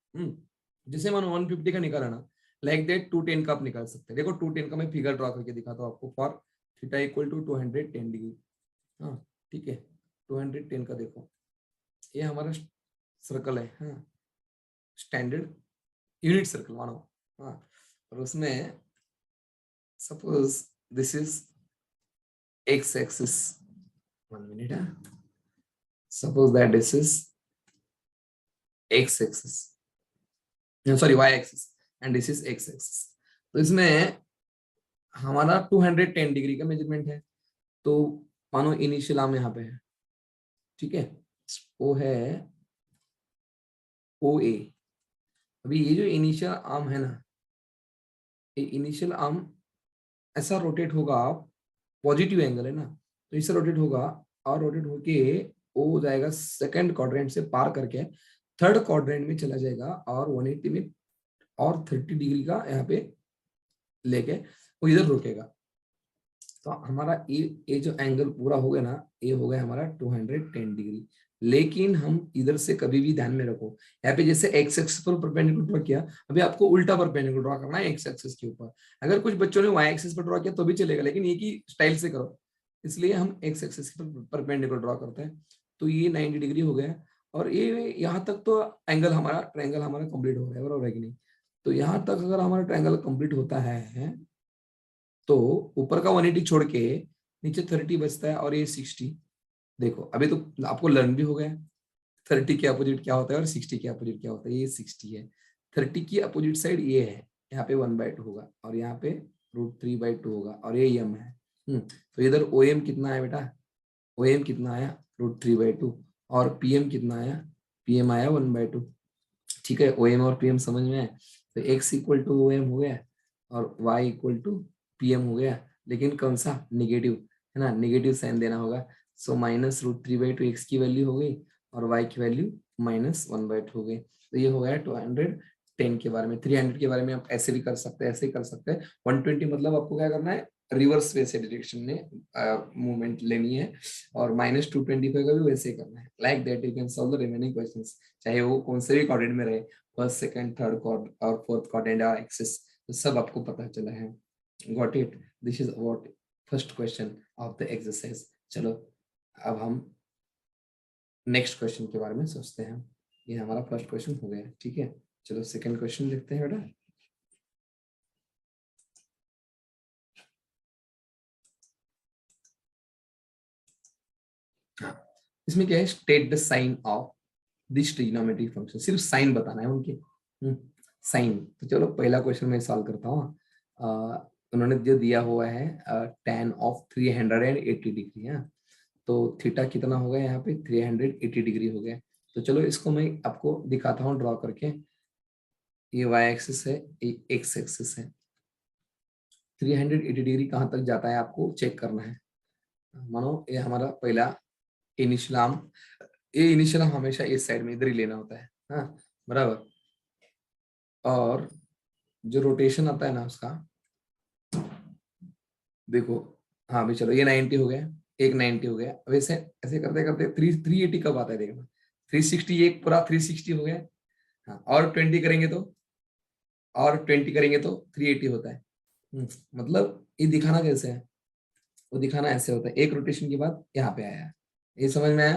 जिसे मैंने 150 का निकाला ना, लाइक दैट 210 का आप निकाल सकते हैं। देखो 210 का मैं फिगर ड्रॉ करके दिखाता हूँ आपको, for theta equal to 210 degree, हाँ ठीक है। 210 का देखो, ये हमारा सर्कल है, हाँ स्टैंडर्ड यूनिट सर्कल मानो, हाँ। और उसमें suppose this is X axis, 1 minute, suppose that this is X axis, sorry Y axis, and this is X axis. तो इसमें हमारा 210 डिग्री का मेजरमेंट है। तो मानो इनिशियल आर्म यहाँ पे है, ठीक है, वो है ओ ए। अभी ये जो इनिशियल आर्म है ना, ये इनिशियल आर्म ऐसा रोटेट होगा, पॉजिटिव एंगल है ना, तो इससे रोटेट होगा, और रोटेट होके वो हो जाएगा सेकंड क्वाड्रेंट से पार करके थर्ड क्वाड्रेंट में चला जाएगा, और 180 में और 30 डिग्री का यहाँ पे लेके वो इधर रुकेगा। तो हमारा ये जो एंगल पूरा हो गया ना, ये हो गया हमारा 210 डिग्री। लेकिन हम इधर से कभी भी ध्यान में रखो, यहाँ पे जैसे एक्स एक्सिस पर परपेंडिकुलर ड्रॉ किया, अभी आपको उल्टा परपेंडिकुलर ड्रॉ करना है एक्स एक्सिस के ऊपर। अगर कुछ बच्चों ने वाई एक्सिस पर ड्रॉ किया तो भी चलेगा, लेकिन एक ही स्टाइल से करो, इसलिए हम एक्स एक्सिस पर परपेंडिकुलर ड्रॉ करते हैं। तो ये 90 डिग्री हो गया, और ये यहाँ तक तो एंगल हमारा, ट्रायंगल हमारा कंप्लीट हो गया, बराबर है कि नहीं। तो यहाँ तक अगर हमारा ट्रायंगल कंप्लीट होता है, तो ऊपर का 180 छोड़ के नीचे 30 बचता है, और ये 60। देखो अभी तो आपको लर्न भी हो गया 30 के अपोजिट क्या होता है और 60 के अपोजिट क्या होता है। ये 60 है, 30 की अपोजिट साइड ये है, यहाँ पे 1/2 होगा, और यहाँ पे √3/2 होगा, और ये एम है। तो इधर ओ एम कितना है बेटा, ओ एम कितना आया, √3/2, और पीएम कितना आया, पीएम आया 1/2। ठीक है, ओ एम और पीएम समझ में आए। तो X equal to O M हो गया, और वाई इक्वल टू पीएम हो गया, लेकिन कौन सा, नेगेटिव, है ना, नेगेटिव साइन देना होगा। सो -√3/2 एक्स की वैल्यू हो गई, और वाई की वैल्यू -1/2 हो गई। तो ये हो गया 210 के बारे में। 300 के बारे में आप ऐसे भी कर सकते हैं, ऐसे ही कर सकते हैं। 120 मतलब आपको क्या करना है, रिवर्स वे से डायरेक्शन में मूवमेंट लेनी है, और -225 का भी वैसे ही करना है। Like that you can solve the remaining questions, चाहे वो कौन से भी क्वाड्रेंट में रहे, फर्स्ट सेकंड थर्ड और फोर्थ क्वाड्रेंट और एक्सिस, तो सब आपको पता चला है। Got it, this is what first question of the exercise. चलो अब हम नेक्स्ट क्वेश्चन के बारे में सोचते हैं। ये हमारा फर्स्ट क्वेश्चन हो गया, ठीक है। चलो सेकंड क्वेश्चन देखते हैं बेटा। हाँ, इसमें क्या है, state the sign of this trigonometric function, सिर्फ साइन बताना है उनके, साइन। तो चलो पहला क्वेश्चन मैं सॉल्व करता हूँ। उन्होंने जो दिया हुआ है tan ऑफ 380 डिग्री है, तो थीटा कितना हो गया यहाँ पे 380 डिग्री हो गया। तो चलो इसको मैं आपको दिखाता हूँ ड्रॉ करके। ये y एक्सिस है, ये x एक्सिस है। 380 डिग्री कहाँ तक जाता है आपको चेक करना है। मानो ये हमारा पहला इनिशियल आर्म, ये इनिशियल आर्म हमेशा इस साइड में इधर ही लेना होता है, हाँ बराबर। और जो रोटेशन आता है ना उसका, देखो, हाँ भी चलो ये 90 हो गया, एक 90 हो गया। वैसे ऐसे करते करते 380 कब आता है देखना, 360, एक पूरा 360 हो गया। हाँ, और 20 करेंगे तो, और 20 करेंगे तो 380 होता है। मतलब ये दिखाना कैसे है, वो दिखाना ऐसे होता है, एक रोटेशन के बाद यहाँ पे आया है। ये समझ में आया?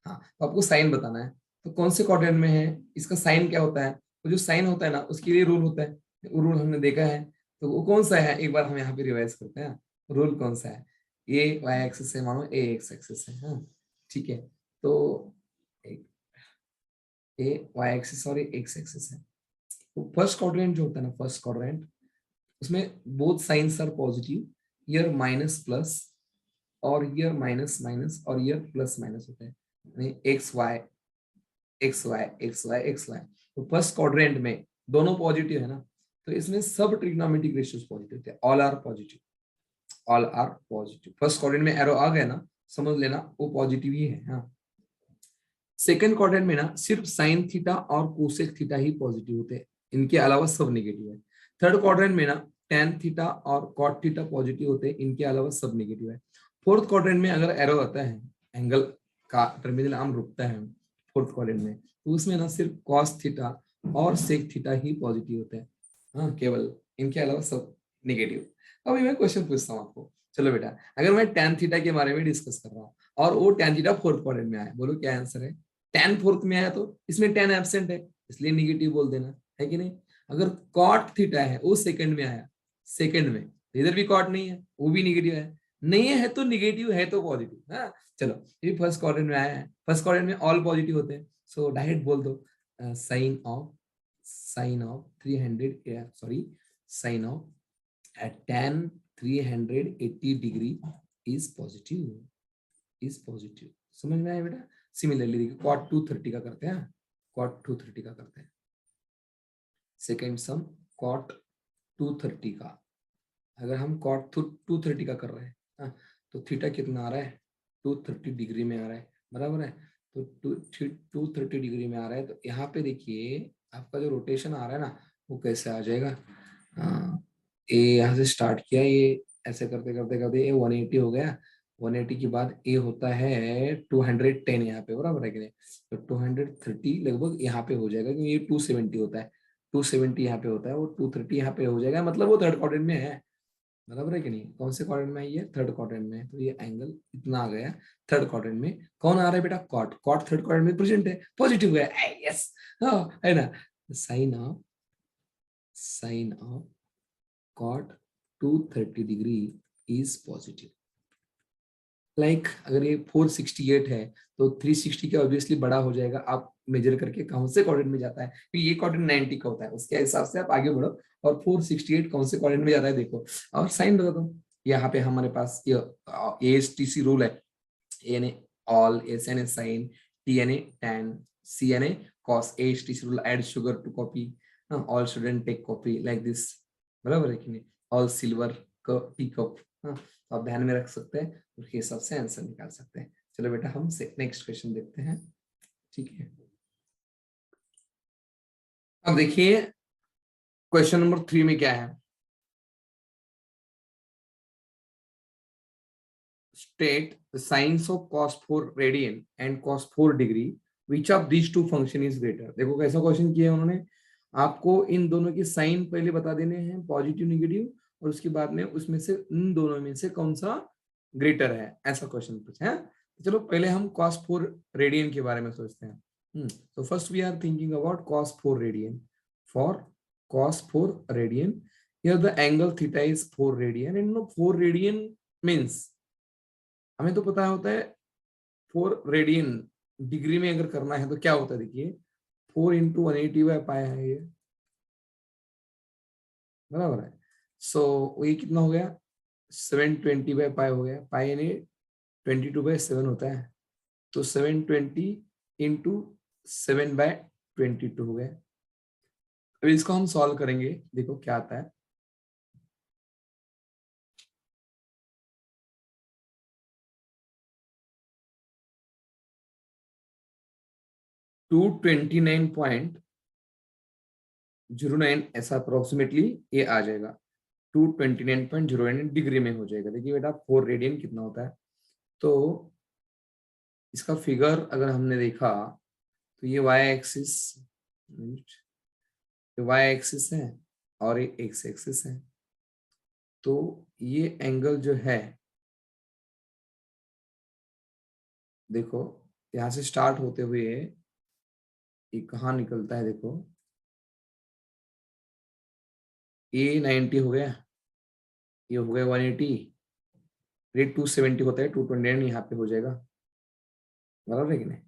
हाँ, तो आपको साइन बताना है, तो कौन से क्वाड्रेंट में है, इसका साइन क्या होता है। तो जो साइन होता है ना उसके लिए रूल होता है, वो रूल हमने देखा है। तो वो कौन सा है, एक बार हम यहाँ पे रिवाइज करते हैं। रूल कौन सा है, ये वाई एक्सिस है, मानो ए एक्स एक्सिस है, हाँ ठीक है। तो ए वाई एक्सिस और एक्स एक्सिस है। तो फर्स्ट क्वाड्रेंट जो होता है ना, फर्स्ट क्वाड्रेंट, उसमें both signs are positive, year minus plus, और ईयर माइनस माइनस, और ईयर प्लस माइनस होता है, X Y X Y X Y X Y. तो फर्स्ट क्वाड्रेंट में दोनों पॉजिटिव है ना, तो इसमें सब ट्रिग्नोमेट्रिक रेशियोज पॉजिटिव थे, all are positive, all are positive. First quadrant में एरो आ गया ना, समझ लेना वो पॉजिटिव ही है। हाँ, सेकंड क्वाड्रेंट में ना सिर्फ साइन थीटा और कोसेक थीटा ही पॉजिटिव होते हैं, इनके अलावा सब नेगेटिव है। थर्ड क्वाड्रेंट में ना टेन थीटा और कॉट थीटा पॉजिटिव होते हैं, इनके अलावा सब नेगेटिव है। फोर्थ क्वाड्रेंट में अगर एरो आता है, एंगल का टर्मिनल आर्म रुकता है फोर्थ क्वाड्रेंट में, तो उसमें ना सिर्फ कॉस थीटा और सेक थीटा ही पॉजिटिव होते हैं, हाँ केवल, इनके अलावा सब नेगेटिव। अभी मैं क्वेश्चन पूछता हूँ आपको, चलो बेटा, अगर मैं टेन थीटा के बारे में डिस्कस कर रहा हूँ और वो टेन थीटा फोर्थ क्वाड्रेंट में आया, बोलो क्या आंसर है। टेन फोर्थ में आया तो इसमें टेन एब्सेंट है, इसलिए निगेटिव बोल देना है कि नहीं। अगर कॉट थीटा है वो सेकंड में आया, सेकंड में इधर भी कॉट नहीं है, वो भी निगेटिव है, नहीं है तो निगेटिव, है तो पॉजिटिव। हाँ चलो, ये फर्स्ट क्वाड्रेंट में आया है, फर्स्ट क्वाड्रेंट में ऑल पॉजिटिव होते हैं, सो डायरेक्ट बोल दो sign of 300, sorry sign of tan 380 degree is positive, is positive. समझ में आया बेटा। सिमिलरली देखिए cot 230 का करते हैं, cot 230 का करते हैं। सेकेंड सम cot 230 का, अगर हम cot 230 का कर रहे हैं, हाँ, तो थीटा कितना आ रहा है, 230 डिग्री में आ रहा है, बराबर है। तो 230 डिग्री में आ रहा है, तो यहाँ पे देखिए आपका जो रोटेशन आ रहा है ना, वो कैसे आ जाएगा। ये यहाँ से स्टार्ट किया, ये ऐसे करते करते करते ये 180 हो गया, 180 के बाद ये होता है 210 यहाँ पे, बराबर है कि नहीं। तो 230 लगभग यहाँ पे हो जाएगा, क्योंकि ये 270 होता है, 270 यहाँ पे होता है, वो 230 यहाँ पे हो जाएगा, मतलब वो थर्ड क्वाड्रेंट में है, बराबर है कि नहीं। कौन से क्वाड्रेंट में है ये, थर्ड क्वाड्रेंट में है, तो ये एंगल इतना आ गया थर्ड क्वाड्रेंट में। कौन आ रहा है बेटा, कॉट, कॉट थर्ड क्वाड्रेंट में प्रेजेंट है, पॉजिटिव है, यस, है ना। Sign of cot 230 degree is positive. Like अगर ये 468 है तो 360 का ऑब्वियसली बड़ा हो जाएगा, आप मेजर करके कौन से क्वाड्रेंट में जाता है, क्योंकि ये क्वाड्रेंट 90 का होता है, उसके हिसाब से आप आगे बढ़ो, और 468 कौन से क्वाड्रेंट में जाता है देखो। और साइन बता दो, यहाँ पे हमारे पास ये एसटीसी रूल है, N A all, S N A sine, T N A tan, C N A cos, STC rule add sugar to copy, all student take copy like this, बराबर है कि नहीं। ऑल सिल्वर टी कप, आप ध्यान में रख सकते हैं, उसके हिसाब से आंसर निकाल सकते हैं। चलो बेटा हम नेक्स्ट क्वेश्चन देखते हैं, ठीक है। अब देखिए क्वेश्चन नंबर 3 में क्या है, state the sines of cos 4 radian and cos 4 degree, which of these two function is greater। देखो कैसा क्वेश्चन किया उन्होंने, आपको इन दोनों की साइन पहले बता देने हैं, पॉजिटिव नेगेटिव, और उसके बाद में उसमें से इन दोनों में से कौन सा ग्रेटर है, ऐसा क्वेश्चन पूछा है। चलो पहले हम cos 4 रेडियन के बारे में सोचते हैं। तो first we are thinking about cos 4 radian. For cos 4 radian, here the angle theta is 4 radian, and 4 radian means, हमें तो पता होता है 4 रेडियन डिग्री में अगर करना है तो क्या होता है, देखिए 4 इंटू 180 पाया है ये, बराबर है। सो ये कितना हो गया 720 बाय पाई हो गया, पाई यानी 22/7 होता है, तो 720 इंटू 7/22 हो गया। अब इसको हम सॉल्व करेंगे, देखो क्या आता है। टू 29.09 ऐसा अप्रोक्सीमेटली ये आ जाएगा, 229.09 डिग्री में हो जाएगा। देखिए बेटा 4 रेडियन कितना होता है, तो इसका फिगर अगर हमने देखा तो ये वाई एक्सिस है और ये एक्स एक्सिस है, तो ये एंगल जो है देखो यहाँ से स्टार्ट होते हुए ये कहाँ निकलता है, देखो ये 90 हो गया, ये हो गया 180, ये 270 होता है, 229 यहाँ पे हो जाएगा, बराबर है कि नहीं।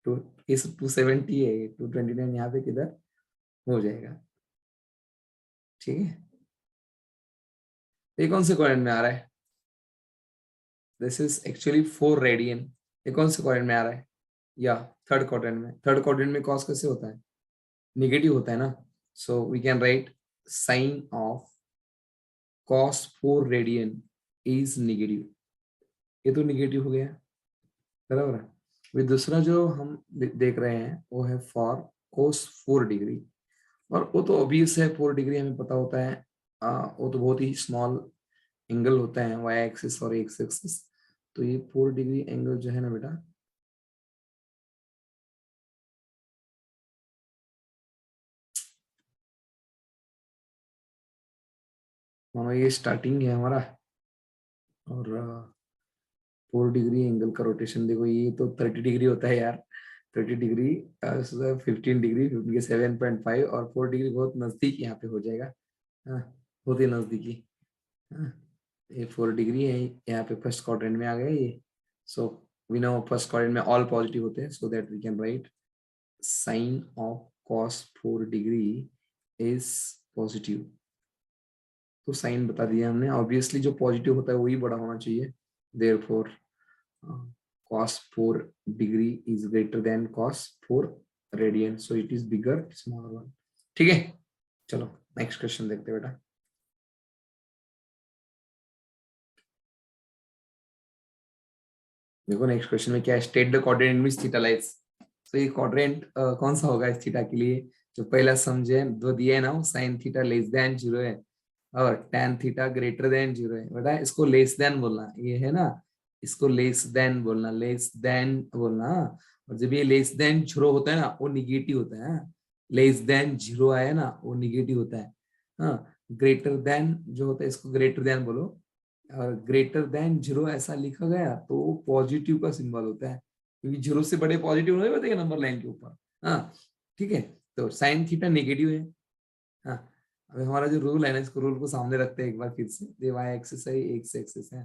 टू इस 270 है, 229 यहाँ पे किधर हो जाएगा, ठीक है। ये कौन से क्वाड्रेंट में आ रहा है, दिस इज एक्चुअली 4 रेडियन। ये कौन से क्वाड्रेंट में आ रहा है, या थर्ड क्वाड्रेंट में। थर्ड क्वाड्रेंट में कॉस कैसे होता है, नेगेटिव होता है ना, so we can write sign of cos 4 radian is negative, ये तो नेगेटिव हो गया, बराबर है। फिर दूसरा जो हम देख रहे हैं वो है फॉर cos 4 डिग्री, और वो तो ऑब्वियस है, 4 डिग्री हमें पता होता है, वो तो बहुत ही स्मॉल एंगल होता है वाई एक्सिस और एक्स एक्सिस, तो ये 4 डिग्री एंगल जो है ना बेटा, मानो ये स्टार्टिंग है हमारा, और 4 डिग्री एंगल का रोटेशन देखो, ये तो 30 डिग्री होता है यार, 30 डिग्री 15 डिग्री, 15 के 7.5, और 4 डिग्री बहुत नजदीक यहाँ पे हो जाएगा, हाँ, बहुत ही नजदीकी, हाँ, ये 4 डिग्री है, यहाँ पे फर्स्ट क्वाड्रेंट में आ गया ये, so we know first quadrant में ऑल पॉजिटिव होते हैं, so that we can write sign of cos 4 degree is positive. तो साइन बता दिया हमने, ऑब्वियसली जो पॉजिटिव होता है वही बड़ा होना चाहिए, therefore cos 4 degree is greater than cos 4 radian, so it is bigger smaller one, ठीक है। चलो नेक्स्ट क्वेश्चन देखते हैं बेटा। देखो नेक्स्ट क्वेश्चन में क्या है, state the coordinate in which theta lies. तो ये कोऑर्डिनेट कौन सा होगा इस थीटा के लिए, जो पहला समझे दो दिया है ना, sin थीटा लेस देन 0 है और tan थीटा ग्रेटर देन 0 है, बेटा इसको लेस देन बोलना, ये है ना, इसको लेस देन बोलना, लेस देन बोलना, और जब ये लेस देन 0 होता है ना वो निगेटिव होता है, लेस देन 0 आया ना वो निगेटिव होता है, हाँ, ग्रेटर देन जो होता है इसको ग्रेटर देन बोलो, और ग्रेटर देन 0 ऐसा लिखा गया तो पॉजिटिव का सिंबल होता है, क्योंकि 0 से बड़े पॉजिटिव नहीं होते नंबर लाइन के ऊपर, हाँ ठीक है। तो साइन थीटा नेगेटिव है, हाँ, अब हमारा जो रूल है ना, इसको रूल को सामने रखते हैं एक बार फिर से, ये वाई एक्सिस है, एक्स एक्सिस है,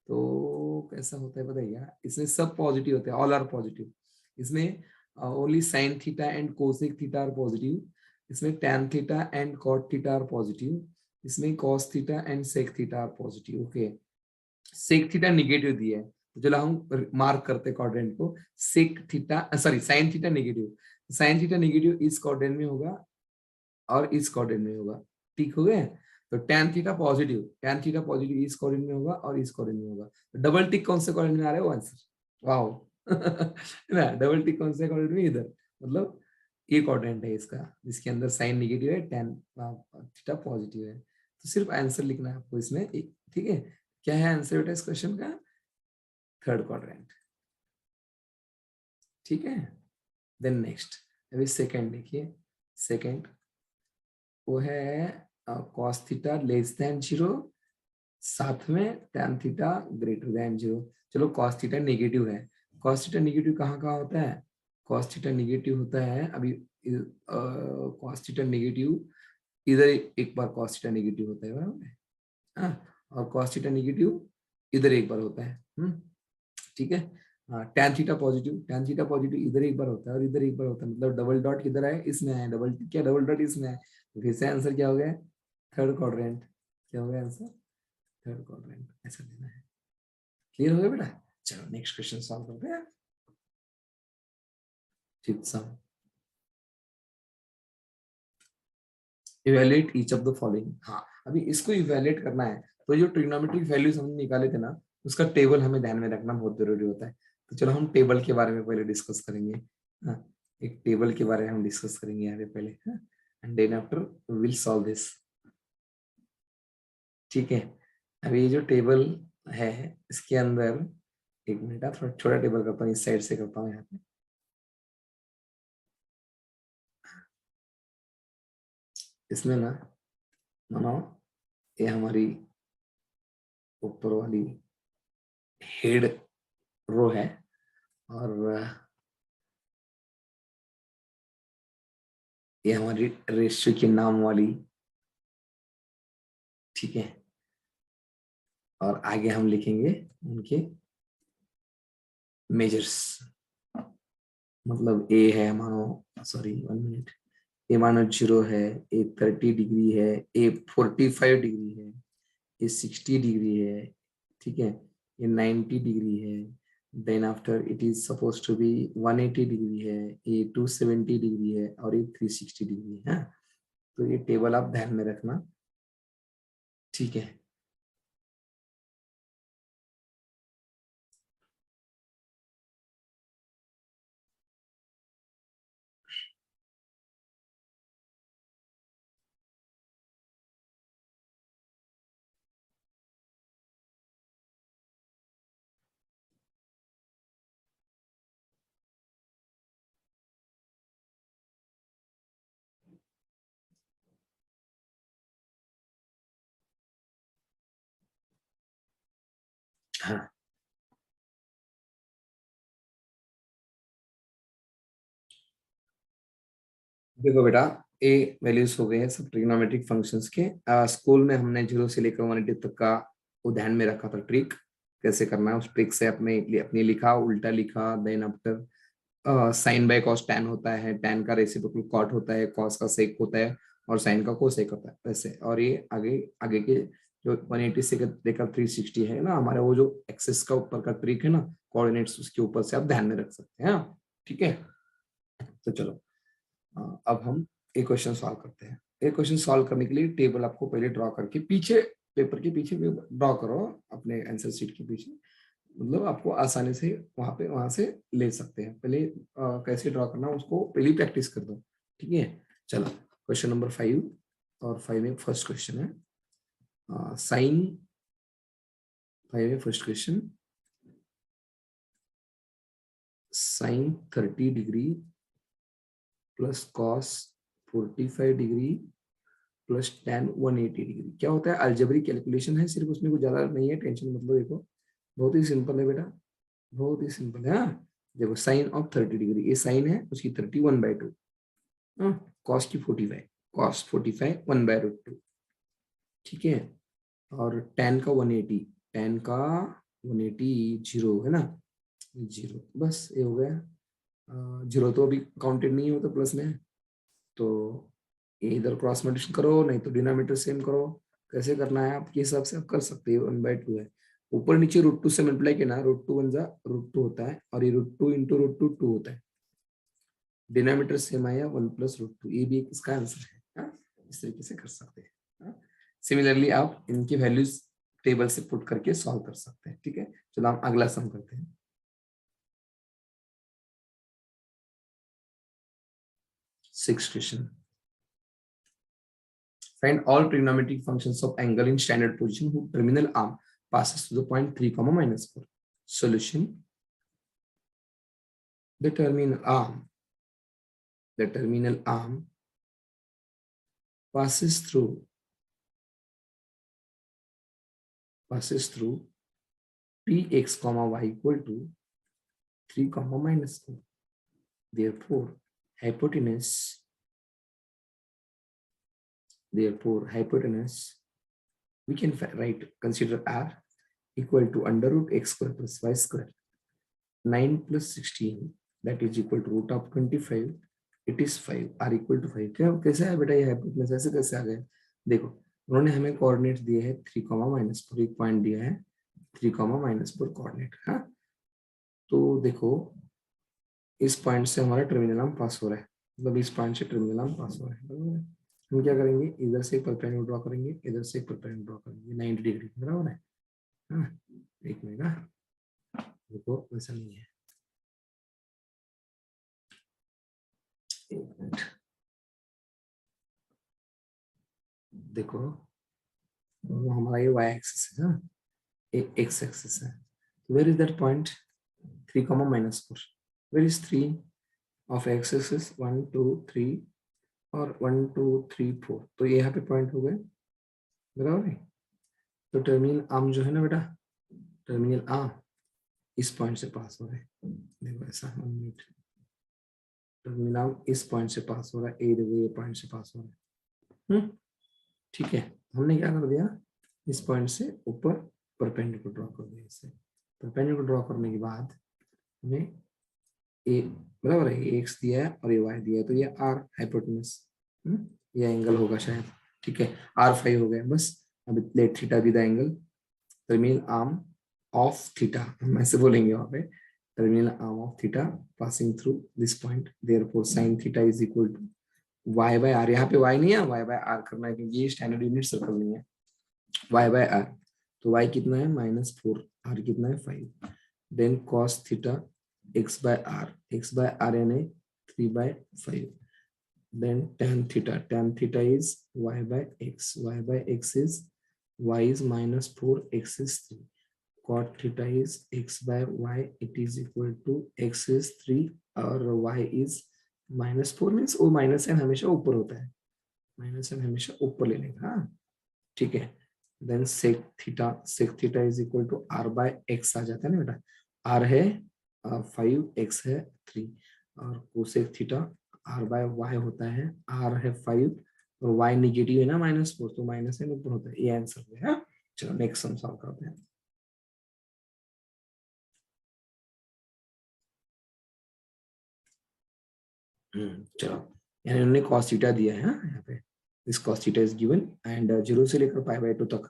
तो कैसा होता है बताइए, इसमें सब पॉजिटिव होते हैं, ऑल आर पॉजिटिव, इसमें only sine theta and cosec theta are positive, इसमें tan theta and cot theta are positive, इसमें cos theta and sec theta are positive, okay. Sec theta negative दिया है, तो चलो हम मार्क करते हैं क्वाड्रेंट को, sec theta sorry sine theta negative, sine theta negative इस क्वाड्रेंट में होगा और इस क्वाड्रेंट में होगा, ठीक हो गया। तो tan थीटा पॉजिटिव इस क्वाड्रेंट में होगा और इस क्वाड्रेंट में होगा, तो डबल टिक कौन से क्वाड्रेंट में आ रहा है वो आंसर, वाओ ना डबल टिक कौन से क्वाड्रेंट में, इधर, मतलब ये क्वाड्रेंट है इसका जिसके अंदर साइन नेगेटिव है, tan थीटा पॉजिटिव है, तो सिर्फ आंसर लिखना है आपको इसमें, ठीक है। क्या है आंसर बेटा इस क्वेश्चन का, थर्ड क्वाड्रेंट, ठीक है। देन नेक्स्ट, अभी सेकंड देखिए, सेकंड वो है cos थीटा लेस देन 0, साथ में tan थीटा ग्रेटर देन 0। चलो cos थीटा नेगेटिव है, cos थीटा नेगेटिव कहाँ कहाँ होता है, cos थीटा नेगेटिव होता है अभी cos थीटा नेगेटिव इधर एक बार cos थीटा नेगेटिव होता है, बराबर है, हाँ, और cos थीटा नेगेटिव इधर एक बार होता है, ठीक है। tan थीटा पॉजिटिव इधर एक बार होता है और इधर एक बार होता है, मतलब डबल डॉट किधर है, इसमें है, डबल क्या डबल डॉट इसमें है, तो फिर से आंसर क्या हो गया, थर्ड क्वाड्रेंट, क्या हो गया आंसर? थर्ड क्वाड्रेंट ऐसा लेना है। क्लियर हो गया बेटा? चलो नेक्स्ट क्वेश्चन सॉल्व करते हैं। Fifth some, evaluate each of the following. हाँ, अभी इसको इवैल्यूएट करना है तो जो ट्रिग्नोमेट्रिक वैल्यूज हमने निकाले थे ना, उसका टेबल हमें ध्यान में रखना बहुत जरूरी होता है। तो चलो हम टेबल के बारे में पहले डिस्कस करेंगे। हाँ, एक टेबल के बारे में हम डिस्कस करेंगे यहाँ पे पहले, and then after will solve this. ठीक है, अभी ये जो टेबल है इसके अंदर, एक मिनट, थोड़ा छोटा टेबल करता हूँ, इस साइड से करता हूँ यहाँ पे। इसमें ना मानो ये हमारी ऊपर वाली हेड रो है, और ये हमारी रेशियो के नाम वाली, ठीक है, और आगे हम लिखेंगे उनके मेजर्स। मतलब ए है मानो, सॉरी 1 मिनट, ए मानो 0 है, ए 30 डिग्री है, ए 45 डिग्री है, ये 60 डिग्री है, ठीक है, ये 90 डिग्री है, then after it is suppose to be 180 degree है, ये 270 डिग्री है, और ये 360 डिग्री है। तो ये टेबल आप ध्यान में रखना, ठीक है। हाँ, देखो बेटा, ए वैल्यूज हो गए हैं सब ट्रिग्नोमेट्रिक फंक्शंस के। स्कूल में हमने 0 से लेकर 180 तक का वो ध्यान में रखा था, ट्रिक कैसे करना है, उस ट्रिक से अपने लिखा, उल्टा लिखा, then after sine by cos tan होता है, टैन का रेसिप्रोकल कॉट होता है, कॉस का सेक होता है, और साइन का कोसेक होता है, वैसे। और ये आगे आगे के जो 180 से लेकर 360 है ना, हमारा वो जो एक्सिस का ऊपर का ट्रिक है ना, कोऑर्डिनेट्स, उसके ऊपर से आप ध्यान में रख सकते हैं। हाँ, ठीक है। तो चलो, अब हम एक क्वेश्चन सॉल्व करते हैं। एक क्वेश्चन सॉल्व करने के लिए टेबल आपको पहले ड्रॉ करके पीछे, पेपर के पीछे ड्रॉ करो, अपने आंसर शीट के पीछे, मतलब आपको आसानी से वहां से ले सकते हैं। पहले कैसे ड्रॉ करना उसको पहले प्रैक्टिस कर दो, ठीक है। चलो, क्वेश्चन नंबर 5, और 5 में फर्स्ट क्वेश्चन है साइन, 5 में first question, sine 30 degree plus cos 45 degree plus tan 180 degree क्या होता है? अलजेब्रिक कैलकुलेशन है सिर्फ, उसमें कुछ ज्यादा नहीं है, टेंशन मतलब। देखो बहुत ही सिंपल है बेटा, बहुत ही सिंपल है। हाँ, देखो साइन ऑफ 30 डिग्री, ये साइन है उसकी 30 1/2, कॉस की 45, कॉस 45 1/√2, ठीक है। और tan का 180, tan का 180 जीरो है ना, जीरो, बस ये हो गया। जीरो तो अभी काउंटेड नहीं होता प्लस में, तो ये इधर क्रॉस मल्टीप्लिकेशन करो, नहीं तो डिनोमिनेटर सेम करो। कैसे करना है आपके हिसाब से आप कर सकते हो, 1/2 है, ऊपर नीचे √2 से मल्टीप्लाई किया ना, √2 बन जा √2 होता है, और ये √2 इंटू √2 2 होता है, डिनोमिनेटर सेम आया 1+√2, ये भी इसका आंसर है। हाँ? इस तरीके से कर सकते हैं। सिमिलरली आप इनकी वैल्यूज टेबल से पुट करके सॉल्व कर सकते हैं, ठीक है। चलो हम अगला सम करते हैं। Six question, find all trigonometric functions of angle in standard position whose terminal arm passes to the point 3, -4. Solution: the terminal arm passes through px, y equal to 3, -4. Therefore, hypotenuse we can write, consider r equal to √x² plus y², 9 plus 16 that is equal to √25, it is 5, r equal to 5। क्या कैसे है बेटा ये hypotenuse, ऐसे कैसे आ गया? देखो उन्होंने हमें कोऑर्डिनेट दिए हैं 3,-4, एक पॉइंट दिया है 3,-4 कोऑर्डिनेट। हाँ, तो देखो इस पॉइंट से हमारा टर्मिनल आर्म पास हो रहा है, मतलब इस पॉइंट से टर्मिनल आर्म पास हो रहा है, बराबर है। हम क्या करेंगे, इधर से एक परपेंडिकुलर ड्रॉ करेंगे, इधर से एक परपेंडिकुलर ड्रॉ करेंगे 90 डिग्री, बराबर है। हाँ, एक मिनट, देखो वैसा नहीं है, एक मिनट देखो, वो हमारा ये y एक्सिस है, हाँ, x एक्सिस है। Where is that point 3,-4, where is 3 of x axis, 1 2 3 और 1 2 3 4, तो ये यहाँ पे पॉइंट हो गए, बराबर है। तो टर्मिनल आर्म जो है ना बेटा, टर्मिनल आर्म इस पॉइंट से पास हो रहा है, देखो ऐसा, 1 मिनट, टर्मिनल आर्म इस पॉइंट से पास हो रहा है, ये पॉइंट से पास हो रहा है। ठीक है, हमने क्या कर दिया, इस पॉइंट से ऊपर परपेंडिकुलर ड्रॉ कर दिया। इसे परपेंडिकुलर ड्रॉ करने के बाद हमें ए, बराबर है, ये एक्स दिया है और ये वाई दिया है, तो ये आर हाइपोटेनस, ये एंगल होगा शायद। ठीक है, R5 हो गया बस। अब let theta be the angle, terminal arm of theta, हम ऐसे बोलेंगे वहां पे, terminal arm of theta passing through this point, therefore sin theta is equal to y by r. यहाँ पे y नहीं है, y बाय आर करना है क्योंकि ये स्टैंडर्ड यूनिट सर्कल नहीं है। y बाय आर, तो y कितना है -4, r कितना है 5, then cos theta x by r यानी 3/5, then tan theta is y by x is y is -4, x is 3, cot theta is x by y, it is equal to x is 3 और y is -4, means वो minus N हमेशा ऊपर होता है, minus N हमेशा ऊपर लेने का। हाँ, ठीक है, then sec theta is equal to r by x आ जाता है ना बेटा, r है 5, x है 3, और cosec theta r by y होता है, r है 5 और y निगेटिव है ना -4, तो माइनस एन ऊपर होता है, ये आंसर है। हाँ, चलो नेक्स्ट सम सॉल्व करते हैं। चलो, यानी उन्होंने cos थीटा दिया है, हाँ, यहाँ पे this cos theta is given and 0 से लेकर π/2 तक,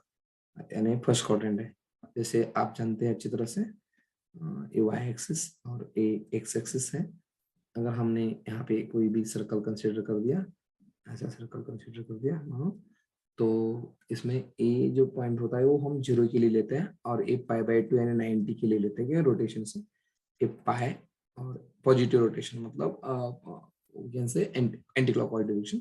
यानी फर्स्ट क्वाड्रेंट है। जैसे आप जानते हैं अच्छी तरह से, ये y एक्सिस और ये x एक्सिस है। अगर हमने यहाँ पे कोई भी सर्कल कंसीडर कर दिया, ऐसा सर्कल कंसीडर कर दिया मानो, तो इसमें ए जो पॉइंट होता है वो हम 0 के लिए लेते हैं और ए π/2 यानी 90 के लिए लेते हैं रोटेशन से। ए पाई और पॉजिटिव रोटेशन मतलब can say anti clockwise direction,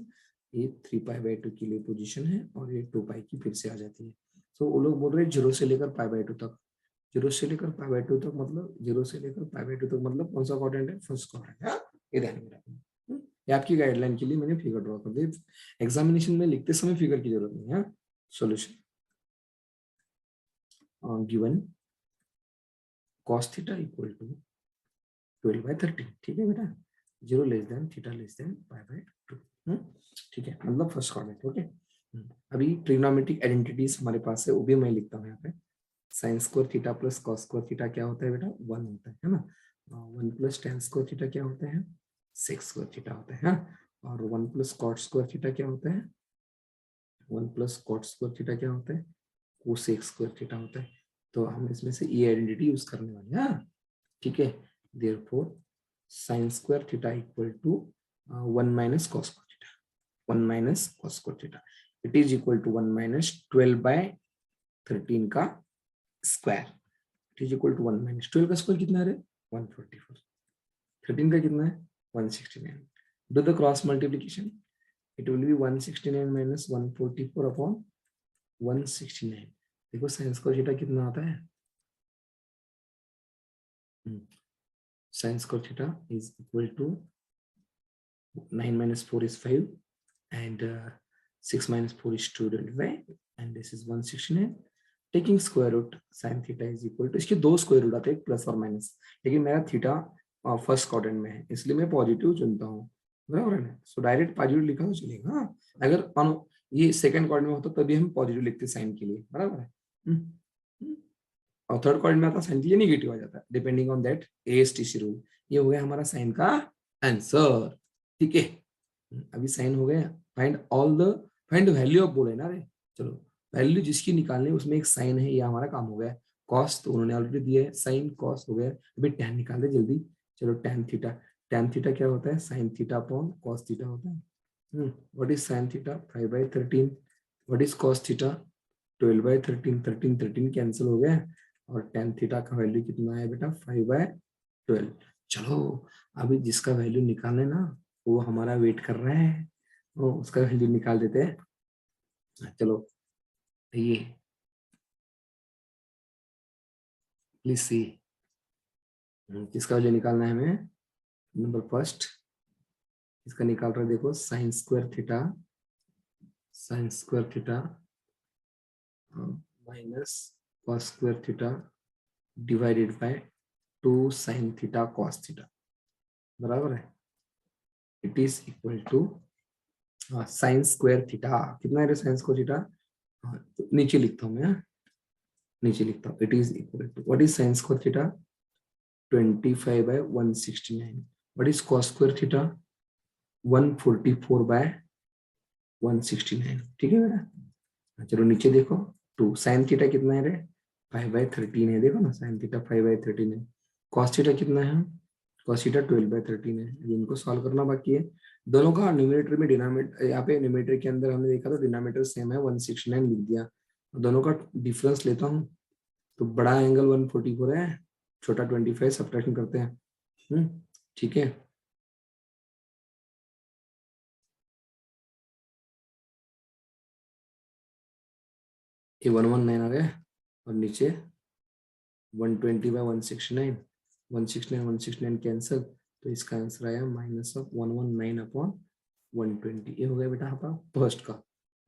ये 3π/2 के लिए पोजीशन है और ये 2π की फिर से आ जाती है। तो वो लोग बोल रहे हैं 0 से लेकर π/2 तक, 0 से लेकर π/2 तक मतलब 0 से लेकर π/2 तक मतलब कौन सा क्वाड्रेंट है, फर्स्ट क्वाड्रेंट है। ये ध्यान में रखना, ये आपकी गाइडलाइन के लिए मैंने फिगर ड्रॉ कर दी, एग्जामिनेशन में लिखते समय फिगर की जरूरत नहीं है। Solution given cos theta equal to 12/13, ठीक है बेटा, 0 less than theta less than π/2, ठीक है, मतलब फर्स्ट क्वाड्रेंट। ओके, अभी ट्रिग्नोमेट्रिक आइडेंटिटीज हमारे पास है, वो भी मैं लिखता हूँ यहाँ पे। Sign square theta plus cos square theta क्या होता है बेटा, 1 होता है ना। 1 प्लस tan स्क्वायर थीटा क्या होता है, sec स्क्वायर थीटा होता है। और 1 प्लस cot स्क्वायर थीटा क्या होता है, 1 प्लस cot स्क्वायर थीटा क्या होता है, cosec स्क्वायर थीटा होता है। तो हम इसमें से ये आइडेंटिटी यूज करने वाले हैं, ठीक है। therefore sin square theta equal to 1 minus cos square theta, 1 minus cos square theta, it is equal to 1 minus 12/13 का square, it is equal to 1 minus 12 का स्क्वायर कितना है, 144, 13 का कितना है 169, do the cross multiplication, it will be 169 minus 144 upon 169। देखो sin square theta कितना आता है, sin square theta is equal to 9 minus 4 is 5 and 6 minus 4 is 225 and this is 169, taking square root sin theta is equal to, इसके दो square root आते हैं plus और minus, लेकिन मेरा थीटा फर्स्ट क्वाड्रेंट में है इसलिए मैं पॉजिटिव चुनता हूँ, बराबर है ना। सो डायरेक्ट पॉजिटिव लिखा तो चलेगा। हाँ, अगर मानो ये सेकंड क्वाड्रेंट में होता तभी हम पॉजिटिव लिखते साइन के लिए, बराबर है। और थर्ड क्वाड्रेंट में आता साइन के लिए निगेटिव आ जाता है, डिपेंडिंग ऑन दैट एएसटीसी रूल। ये हो गया हमारा साइन का आंसर, ठीक है। अभी साइन हो गया, find all the, find the value of बोले ना रे, चलो वैल्यू जिसकी निकालनी है उसमें एक साइन है, ये हमारा काम हो गया। कॉस तो उन्होंने ऑलरेडी दिया है, साइन कॉस हो गया। अभी tan निकाल दे जल्दी। चलो tan थीटा क्या होता है, sine theta upon cos theta होता है। What is sine theta, 5/13। What is cos theta, 12/13। 13 cancel हो गया और tan थीटा का वैल्यू कितना है बेटा, 5/12। चलो अभी जिसका वैल्यू निकालना है ना वो हमारा वेट कर रहा है, वो उसका वैल्यू निकाल देते हैं। चलो ये प्लीज सी, किसका वैल्यू निकालना है हमें। नंबर फर्स्ट इसका निकाल रहे, देखो sine square theta minus cos square theta divided by 2 sine theta cos theta, बराबर है। It is equal to sine square theta, कितना है साइन स्क्वायर थीटा, तो नीचे लिखता हूँ मैं, नीचे लिखता हूँ। It is equal to what is sine square theta, 25/169। What is cos square theta, 144/169। ठीक है बेटा। चलो नीचे देखो, 2 साइन थीटा कितना है रे, 5/13 है। देखो ना साइन थीटा 5/13 है। कॉस थीटा कितना है, कॉस थीटा 12/13 है। अभी इनको सॉल्व करना बाकी है। दोनों का न्यूमरेटर में डिनोमिनेटर, यहाँ पे न्यूमरेटर के अंदर हमने देखा था डिनोमिनेटर सेम है, 169 लिख दिया। दोनों का डिफरेंस लेता हूँ तो बड़ा एंगल 144 है, छोटा 25, सब्ट्रैक्शन करते हैं। ठीक है, ये 119 आ गया और नीचे 120/169, 169 कैंसिल, तो इसका आंसर आया -119/120। ये हो गया बेटा आपका फर्स्ट का।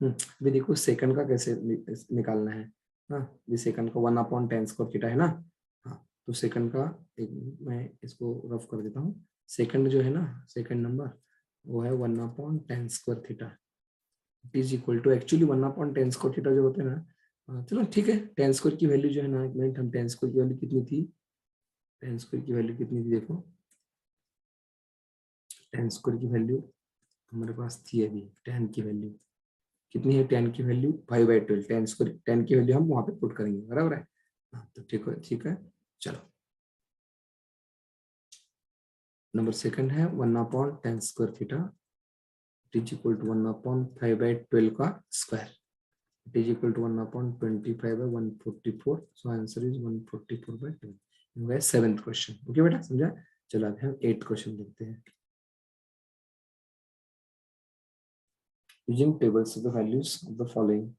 अभी देखो सेकंड का कैसे निकालना है। हाँ, ये सेकंड का 1/10 थीटा है ना। हाँ, तो सेकंड का एक मैं इसको रफ कर देता हूँ। सेकंड जो है ना, सेकंड नंबर वो है 1/10 theta. It is equal to actually 1/10 theta जो होते हैं ना, चलो ठीक है, टेन स्क्वायर की वैल्यू जो है ना, एक मिनट, हम टेन स्क्वायर की वैल्यू कितनी थी, टेन स्क्वायर की वैल्यू कितनी थी देखो, टेन स्क्वायर की वैल्यू हमारे पास थी अभी, टेन की वैल्यू कितनी है, टेन की वैल्यू 5/12। टेन स्क्वायर, टेन की वैल्यू हम वहां पे पुट करेंगे, बराबर है। तो ठीक है, ठीक है। चलो नंबर सेकंड है 1/10 थीटा इज इक्वल टू 1/5/12 का square, it is equal to 1/25/144। so answer is 144/12। वह सेवेंथ क्वेश्चन, ओके बेटा, समझा। चलो अब हम एट क्वेश्चन देखते हैं। Using tables of the values of the following.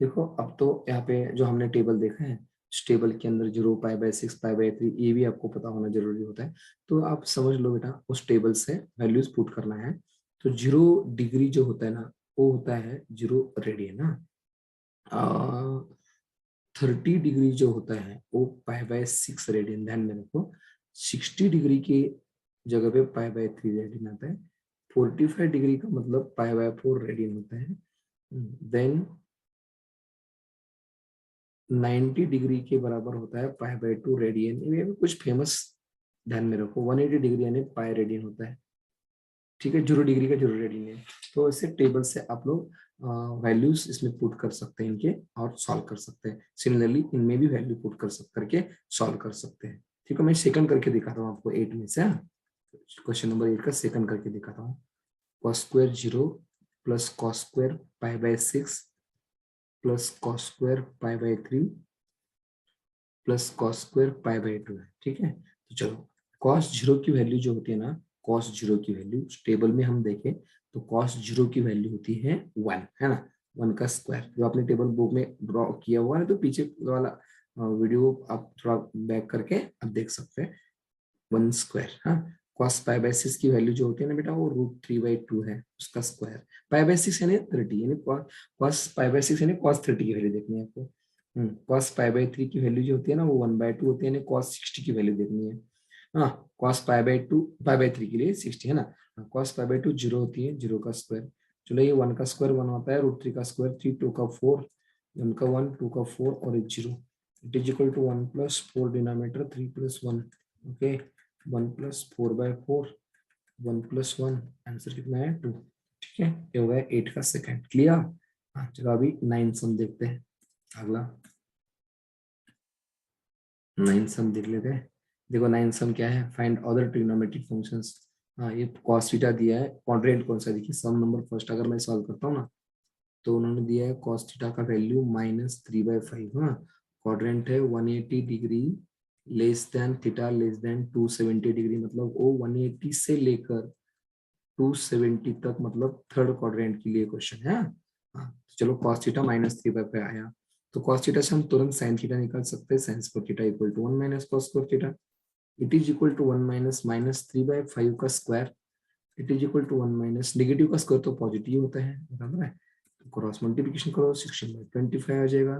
देखो अब तो यहाँ पे जो हमने टेबल देखा है, इस टेबल के अंदर 0, π/6, π/3, ये भी आपको पता होना जरूरी होता है। तो आप समझ लो बेटा, उस टेबल से वैल्यूज पुट करना है। तो 0 डिग्री जो होता है ना, वो होता है 0 रेडियन ना। 30 डिग्री जो होता है वो π/6 रेडियन, ध्यान में रखो। 60 डिग्री की जगह पे π/3 रेडियन आता है। 45 डिग्री का मतलब π/4 रेडियन होता है। देन 90 डिग्री के बराबर होता है π/2 रेडियन। ये भी कुछ फेमस, ध्यान में रखो। 180 डिग्री यानी पाई रेडियन होता है। ठीक है, 0 डिग्री का 0 रेडियन है। तो इसे टेबल से आप लोग वैल्यूज इसमें पुट कर सकते हैं इनके, और सॉल्व कर सकते हैं। सिमिलरली इनमें भी वैल्यू पुट कर करके सॉल्व कर सकते हैं। ठीक है, मैं सेकंड करके दिखाता हूँ आपको 8 में से। क्वेश्चन नंबर 8 का सेकंड करके दिखाता हूँ। cos square 0 plus cos square π/6 plus cos square π/3 plus cos square π/2 है। ठीक है, तो चलो cos 0 की वैल्यू जो होती है ना, cos 0 की वैल्यू टेबल में हम देखें तो cos 0 की वैल्यू होती है 1, है ना। 1 का स्क्वायर जो आपने टेबल बुक में ड्रॉ किया हुआ है, तो पीछे वाला वीडियो आप थोड़ा बैक करके आप देख सकते हैं। 1 स्क्वायर, हाँ। cos π/6 की वैल्यू जो होती है ना बेटा, वो √3/2 है, उसका स्क्वायर। π/6 यानी 30, यानी cos π/6 यानी cos 30 की वैल्यू देखनी है आपको। cos π/3 की वैल्यू जो होती है ना, वो 1/2 होती है, यानी cos 60 की वैल्यू देखनी है। हाँ, cos π/3 के लिए 60 है ना। cos π/2 0 होती है, 0 का स्क्वायर। चलो ये 1 का स्क्वायर 1 होता है, √3 का स्क्वायर 3, 2 का 4, 1 का 1, 2 का 4 और एक 0। It is equal to 1 + 4 denominator 3 + 1। Okay, 1 + 4/4, 1 + 1, answer कितना है 2। ठीक है, ये हो गया 8 का सेकंड। क्लियर। हाँ चलो अभी 9 सम देखते हैं। अगला 9 सम देख लेते हैं। देखो 9 सम क्या है, फाइंड अदर ट्रिग्नोमेट्रिक फंक्शंस। हाँ ये cos थीटा दिया है, क्वाड्रेंट कौन सा देखिए, सम नंबर फर्स्ट अगर मैं सॉल्व करता हूँ ना, तो उन्होंने दिया है cos थीटा का वैल्यू -3/5। हाँ क्वाड्रेंट है 180 degree less than theta less then 270 degree, मतलब वो 180 से लेकर 270 तक, मतलब थर्ड क्वाड्रेंट के लिए क्वेश्चन है। हाँ तो चलो cos थीटा -3/5 आया, तो cos थीटा से हम तुरंत sin थीटा निकाल सकते हैं। sin square theta equal to 1 minus cos square theta, it is equal to 1 minus -3/5 का square, it is equal to 1 minus negative का स्क्वायर तो पॉजिटिव होता है, बराबर है। तो क्रॉस मल्टीप्लिकेशन करो 16/25 आ जाएगा।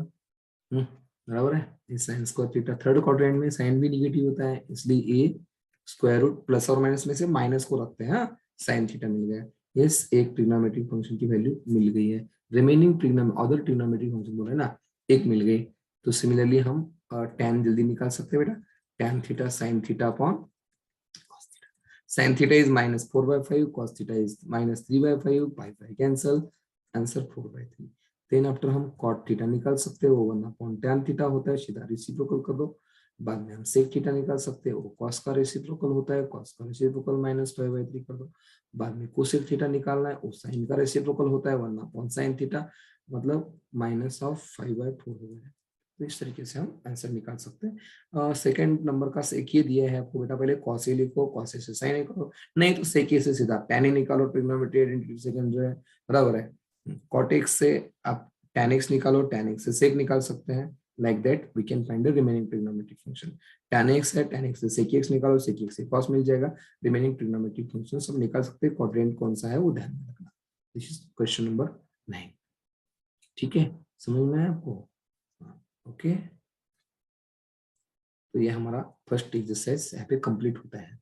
बराबर है। इस sign square theta third quadrant में साइन भी निगेटिव होता है, इसलिए ए स्क्वायर रूट प्लस और माइनस में से माइनस को रखते हैं। साइन थीटा मिल गया। यस एक ट्रिग्नोमेट्रिक फंक्शन की वैल्यू मिल गई है। रिमेनिंग अदर ट्रिग्नोमेट्रिक फंक्शन बोले ना, एक मिल गई। तो सिमिलरली हम tan जल्दी निकाल सकते हैं बेटा, tan theta sine theta upon sin theta is -4/5, cos theta is -3/5, pi cancel, answer 4/3। Then after हम cot थीटा निकाल सकते हो, 1/tan थीटा होता है, सीधा रेसिप्रोकल कर दो। बाद में हम sec थीटा निकाल सकते हो, cos का रेसिप्रोकल होता है, cos का रेसिप्रोकल -5/3 कर दो। बाद में cosec थीटा निकालना है, वो sin का रेसिप्रोकल होता है 1/sin थीटा, मतलब -5/4 हो गया। तो इस तरीके से हम आंसर निकाल सकते हैं। सेकंड नंबर का सेक ये दिया है आपको बेटा, पहले cos ए लिखो, cos ए से sin ए करो, नहीं तो सेक ए से सीधा tan ए निकालो, ट्रिग्नोमेट्री आइडेंटिटी सेकंड जो है, बराबर है। cot x से आप tan x निकालो, tan x से sec निकाल सकते हैं। Like that we can find the remaining trigonometric function. tan x है, tan x से sec x निकालो, sec x से cos मिल जाएगा। रिमेनिंग ट्रिग्नोमेट्रिक फंक्शन सब निकाल सकते हैं, क्वाड्रेंट कौन सा है वो ध्यान में रखना। This is question number 9। ठीक है, समझ में आया आपको? ओके, तो ये हमारा फर्स्ट एक्सरसाइज यहाँ पे कंप्लीट होता है।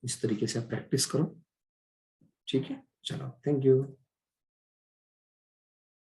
इस तरीके से आप प्रैक्टिस करो। ठीक है, चलो थैंक यू।